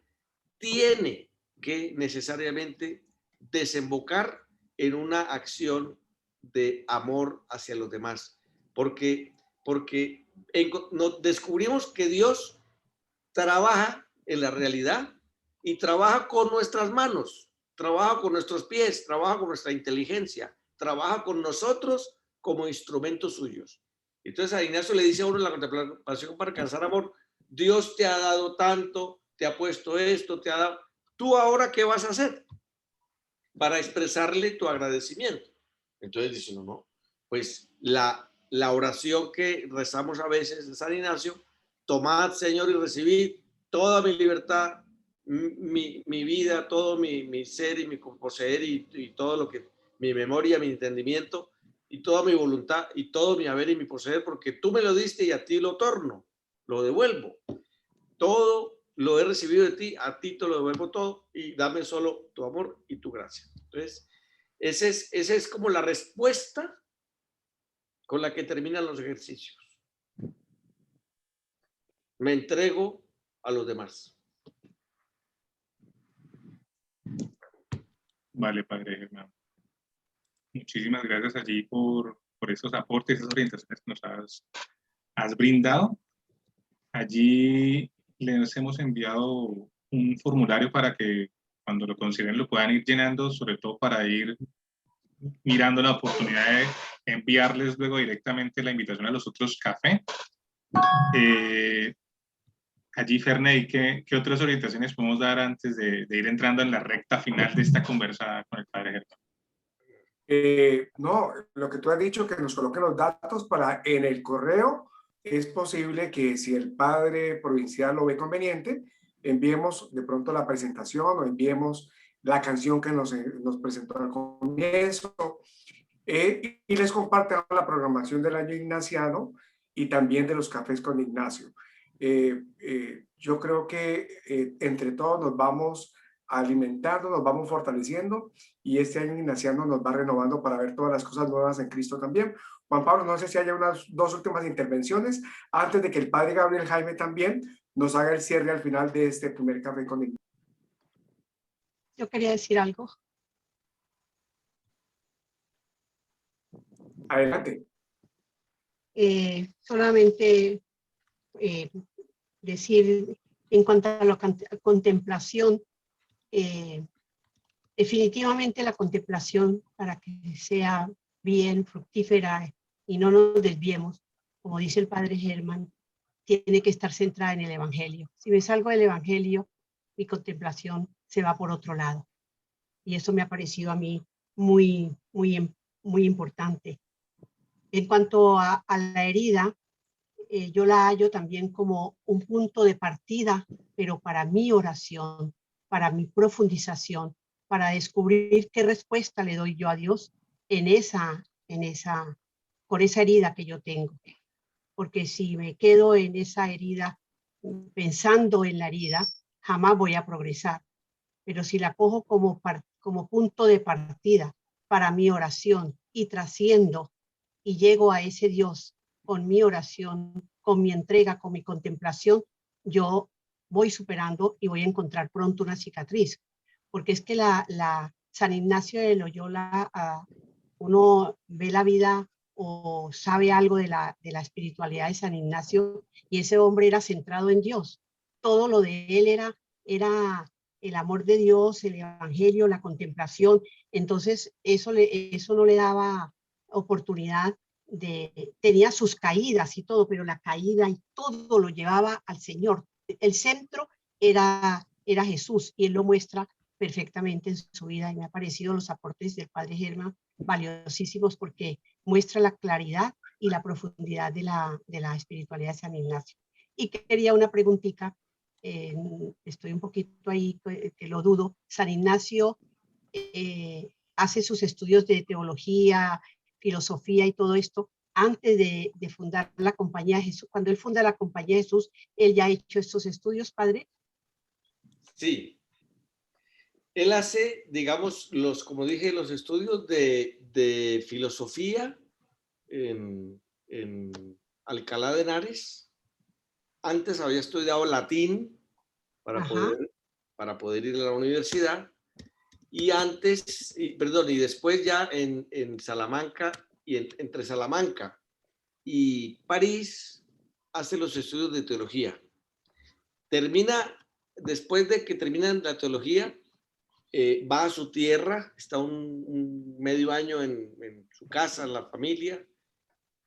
tiene que necesariamente desembocar en una acción de amor hacia los demás. Porque nos descubrimos que Dios trabaja en la realidad y trabaja con nuestras manos, trabaja con nuestros pies, trabaja con nuestra inteligencia, trabaja con nosotros como instrumentos suyos. Entonces a Ignacio le dice a uno en la contemplación para alcanzar amor, Dios te ha dado tanto, te ha puesto esto, te ha dado... ¿Tú ahora qué vas a hacer para expresarle tu agradecimiento? Entonces dice, no, pues la oración que rezamos a veces de San Ignacio, tomad, Señor, y recibid toda mi libertad, mi vida, todo mi ser y mi poseer y todo lo que, mi memoria, mi entendimiento y toda mi voluntad y todo mi haber y mi poseer, porque tú me lo diste y a ti lo torno, lo devuelvo. Todo lo he recibido de ti, a ti te lo devuelvo todo y dame solo tu amor y tu gracia. Entonces, esa es como la respuesta con la que terminan los ejercicios. Me entrego a los demás. Vale, Padre Germán. Muchísimas gracias allí por esos aportes, esas orientaciones que nos has brindado. Allí les hemos enviado un formulario para que cuando lo consideren lo puedan ir llenando, sobre todo para ir mirando la oportunidad de enviarles luego directamente la invitación a los otros café. Allí, Ferney, ¿qué otras orientaciones podemos dar antes de ir entrando en la recta final de esta conversa con el Padre Germán? No, lo que tú has dicho, que nos coloquen los datos para en el correo. Es posible que si el padre provincial lo ve conveniente, enviemos de pronto la presentación o enviemos la canción que nos presentó al comienzo y les comparten la programación del año ignaciano y también de los cafés con Ignacio. Yo creo que entre todos nos vamos alimentando, nos vamos fortaleciendo y este año ignaciano nos va renovando para ver todas las cosas nuevas en Cristo también. Juan Pablo, no sé si haya unas dos últimas intervenciones antes de que el padre Gabriel Jaime también nos haga el cierre al final de este primer café con Ignacio. Yo quería decir algo. Adelante. Solamente decir en cuanto a la contemplación, definitivamente la contemplación, para que sea bien fructífera y no nos desviemos, como dice el padre Germán, tiene que estar centrada en el Evangelio. Si me salgo del Evangelio, mi contemplación se va por otro lado. Y eso me ha parecido a mí muy importante. En cuanto a la herida, yo la hallo también como un punto de partida, pero para mi oración, para mi profundización, para descubrir qué respuesta le doy yo a Dios con esa herida que yo tengo. Porque si me quedo en esa herida, pensando en la herida, jamás voy a progresar. Pero si la cojo como punto de partida para mi oración y trasciendo y llego a ese Dios con mi oración, con mi entrega, con mi contemplación, yo voy superando y voy a encontrar pronto una cicatriz. Porque es que San Ignacio de Loyola, uno ve la vida o sabe algo de la espiritualidad de San Ignacio, y ese hombre era centrado en Dios. Todo lo de él era el amor de Dios, el evangelio, la contemplación. Entonces eso no le daba oportunidad tenía sus caídas y todo, pero la caída y todo lo llevaba al Señor. El centro era Jesús, y él lo muestra perfectamente en su vida, y me han parecido los aportes del padre Germán valiosísimos, porque muestra la claridad y la profundidad de la espiritualidad de San Ignacio. Y quería una preguntita, estoy un poquito ahí que lo dudo. San Ignacio hace sus estudios de teología, filosofía y todo esto antes de fundar la Compañía de Jesús. Cuando él funda la Compañía de Jesús, ¿él ya ha hecho estos estudios, padre? Sí. Él hace, digamos, como dije, los estudios de filosofía en Alcalá de Henares. Antes había estudiado latín para poder ir a la universidad. Y después ya en Salamanca, y entre Salamanca y París, hace los estudios de teología. Después de que terminan la teología, va a su tierra, está un medio año en su casa, en la familia,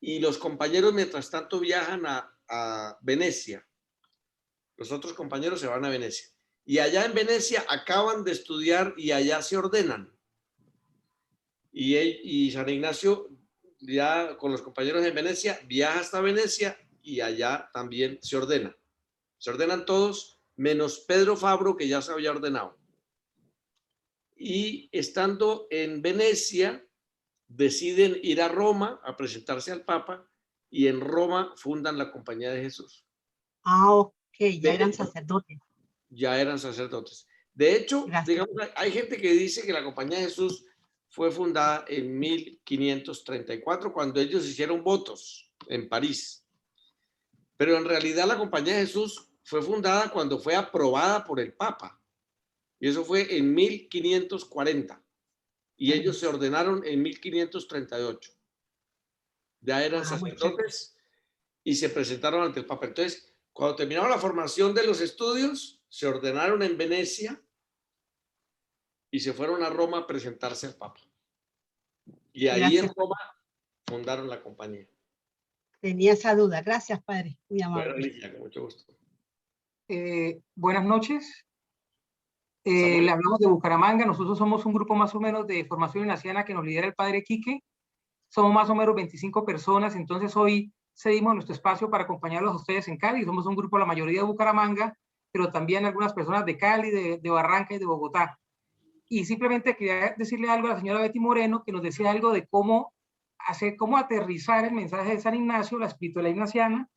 y los compañeros mientras tanto viajan a Venecia. Los otros compañeros se van a Venecia. Y allá en Venecia acaban de estudiar y allá se ordenan. Y San Ignacio, ya con los compañeros en Venecia, viaja hasta Venecia y allá también se ordena. Se ordenan todos, menos Pedro Fabro, que ya se había ordenado. Y estando en Venecia, deciden ir a Roma a presentarse al Papa, y en Roma fundan la Compañía de Jesús. Ah, ok, ya eran sacerdotes. Ya eran sacerdotes. De hecho, digamos, hay gente que dice que la Compañía de Jesús fue fundada en 1534, cuando ellos hicieron votos en París. Pero en realidad la Compañía de Jesús fue fundada cuando fue aprobada por el Papa. Y eso fue en 1540. Y ellos se ordenaron en 1538. Ya eran sacerdotes y se presentaron ante el Papa. Entonces, cuando terminaron la formación de los estudios, se ordenaron en Venecia y se fueron a Roma a presentarse al Papa. Y ahí en Roma fundaron la compañía. Tenía esa duda. Gracias, padre. Muy amable. Bueno, Alicia, con mucho gusto. Buenas noches. Le hablamos de Bucaramanga. Nosotros somos un grupo más o menos de formación ignaciana que nos lidera el padre Quique. Somos más o menos 25 personas. Entonces hoy cedimos nuestro espacio para acompañarlos a ustedes en Cali. Somos un grupo, la mayoría de Bucaramanga, pero también algunas personas de Cali, de Barranca y de Bogotá. Y simplemente quería decirle algo a la señora Betty Moreno, que nos decía algo de cómo aterrizar el mensaje de San Ignacio, la espiritualidad ignaciana,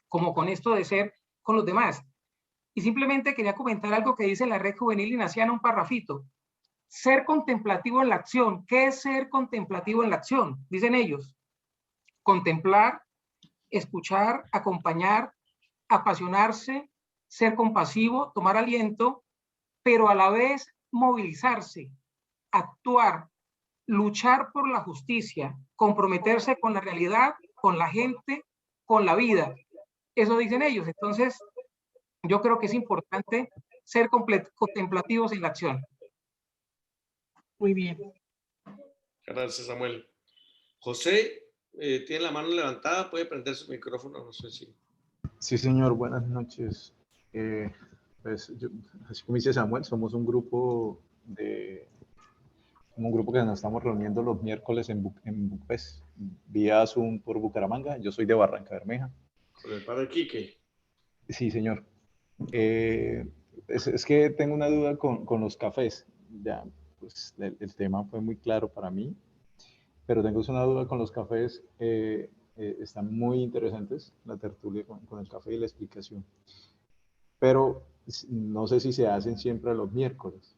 como con esto de ser con los demás. Y simplemente quería comentar algo que dice la Red Juvenil Ignaciana, un parrafito. Ser contemplativo en la acción. ¿Qué es ser contemplativo en la acción? Dicen ellos. Contemplar, escuchar, acompañar, apasionarse, ser compasivo, tomar aliento, pero a la vez movilizarse, actuar, luchar por la justicia, comprometerse con la realidad con la gente, con la vida. Eso dicen ellos. Entonces, yo creo que es importante ser contemplativos en la acción. Muy bien. Gracias, Samuel. José, tiene la mano levantada, puede prender su micrófono, no sé si. Sí, señor, buenas noches. Pues así como dice Samuel, somos un grupo que nos estamos reuniendo los miércoles pues, vía Zoom por Bucaramanga. Yo soy de Barranca Bermeja. Con el padre Quique. Sí, señor. Es que tengo una duda con los cafés. Ya, pues el tema fue muy claro para mí, pero tengo una duda con los cafés. Están muy interesantes la tertulia con el café y la explicación, pero no sé si se hacen siempre los miércoles,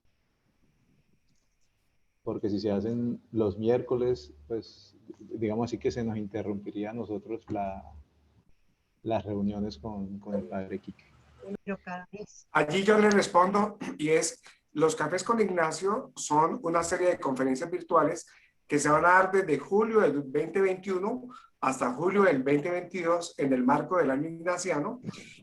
porque si se hacen los miércoles, pues digamos así que se nos interrumpiría a nosotros las reuniones con el padre Quique. Allí yo le respondo, y es, los cafés con Ignacio son una serie de conferencias virtuales que se van a dar desde julio del 2021 hasta julio del 2022 en el marco del año ignaciano,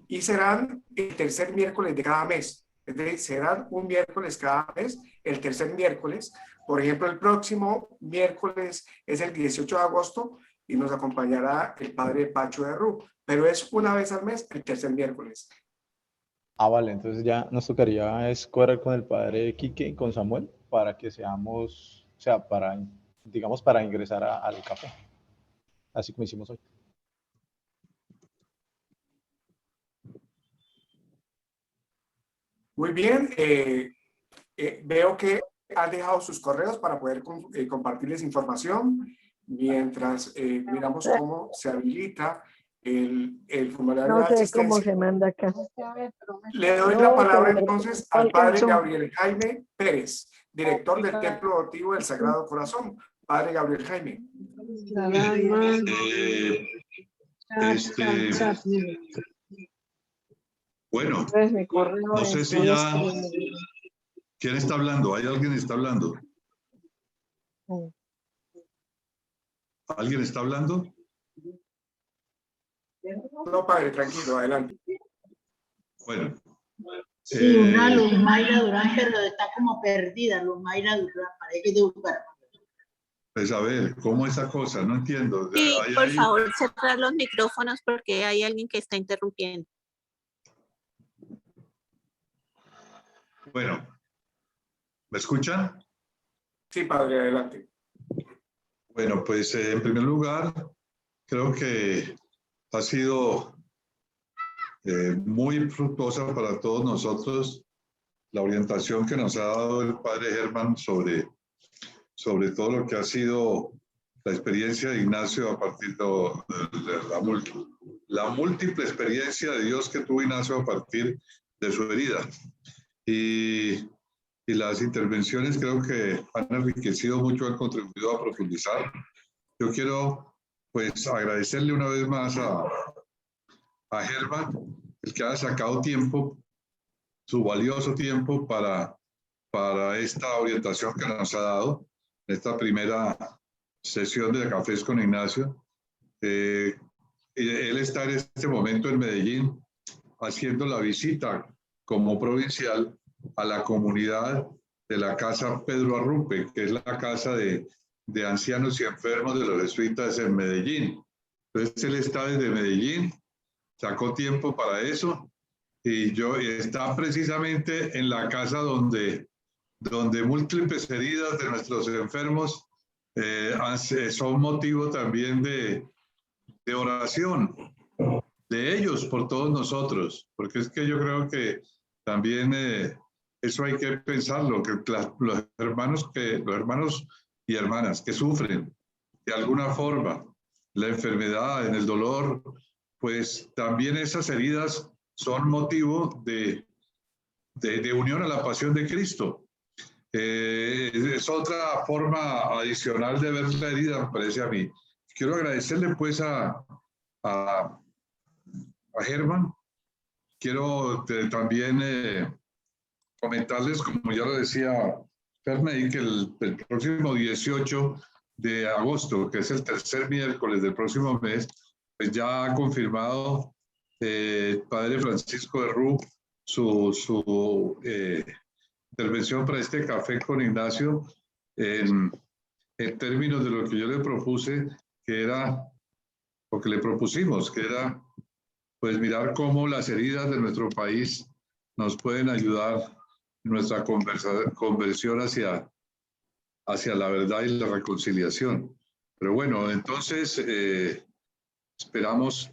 y serán el tercer miércoles de cada mes. Es decir, serán un miércoles cada mes, el tercer miércoles. Por ejemplo, el próximo miércoles es el 18 de agosto y nos acompañará el padre Pacho de Rú, pero es una vez al mes, el tercer miércoles. Ah, vale, entonces ya nos tocaría escoger con el padre Quique y con Samuel para que seamos, o sea, digamos, para ingresar al café, así como hicimos hoy. Muy bien, veo que han dejado sus correos para poder compartirles información mientras miramos cómo se habilita el formulario de asistencia. No sé cómo se manda acá. Le doy la palabra entonces al padre Gabriel Jaime Pérez, director del Templo Adoptivo del Sagrado Corazón. Padre Gabriel Jaime. Bueno, no sé si ya... ¿Quién está hablando? ¿Hay alguien que está hablando? ¿Alguien está hablando? No, padre, tranquilo, adelante. Bueno. Sí, una Luz Mayra Durán, pero está como perdida, Luz Mayra Durán, parece que es de Bucaramanga. Pues a ver, ¿cómo esa cosa? No entiendo. Sí, por favor, cerrar los micrófonos porque hay alguien que está interrumpiendo. Bueno, ¿me escuchan? Sí, padre, adelante. Bueno, pues en primer lugar, creo que ha sido muy fructuosa para todos nosotros la orientación que nos ha dado el padre Germán sobre todo lo que ha sido la experiencia de Ignacio a partir de la múltiple experiencia de Dios que tuvo Ignacio a partir de su herida. Y las intervenciones creo que han enriquecido mucho, han contribuido a profundizar. Yo quiero pues agradecerle una vez más a Germán, el que ha sacado tiempo, su valioso tiempo para esta orientación que nos ha dado, esta primera sesión de Cafés con Ignacio. Él está en este momento en Medellín haciendo la visita como provincial a la comunidad de la Casa Pedro Arrupe, que es la casa de ancianos y enfermos de los jesuitas en Medellín. Entonces él está desde Medellín, sacó tiempo para eso, y está precisamente en la casa donde múltiples heridas de nuestros enfermos son motivo también de oración de ellos por todos nosotros, porque es que yo creo que también eso hay que pensarlo, que los hermanos y hermanas que sufren de alguna forma la enfermedad, en el dolor, pues también esas heridas son motivo de unión a la pasión de Cristo. Es otra forma adicional de ver la herida, me parece a mí. Quiero agradecerle pues a Germán. Quiero también comentarles, como ya lo decía Fermey, que el próximo 18 de agosto, que es el tercer miércoles del próximo mes, pues ya ha confirmado el padre Francisco de Rú su intervención para este café con Ignacio en términos de lo que yo le propuse, que era, lo que le propusimos, que era pues mirar cómo las heridas de nuestro país nos pueden ayudar en nuestra conversión hacia la verdad y la reconciliación. Pero bueno, entonces esperamos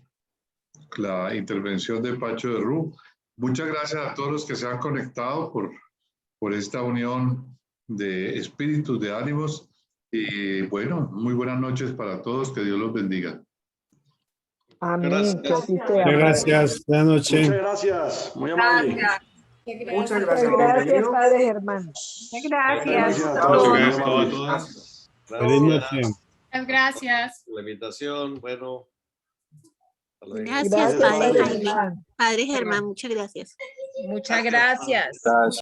la intervención de Pacho de Rú. Muchas gracias a todos los que se han conectado por esta unión de espíritus, de ánimos. Y bueno, muy buenas noches para todos. Que Dios los bendiga. Amén. Que así sea. Muchas gracias. Buenas noches. Muchas gracias. Muy amable. Muchas gracias. Gracias, Bienvenido. Padre Germán. Gracias. Muchas gracias a todos. Feliz noche. Muchas gracias. Por la invitación. Bueno. hasta luego. Gracias, Gracias, Padre Padre Jaime. Germán. Padre Germán, muchas gracias. Muchas gracias. Gracias.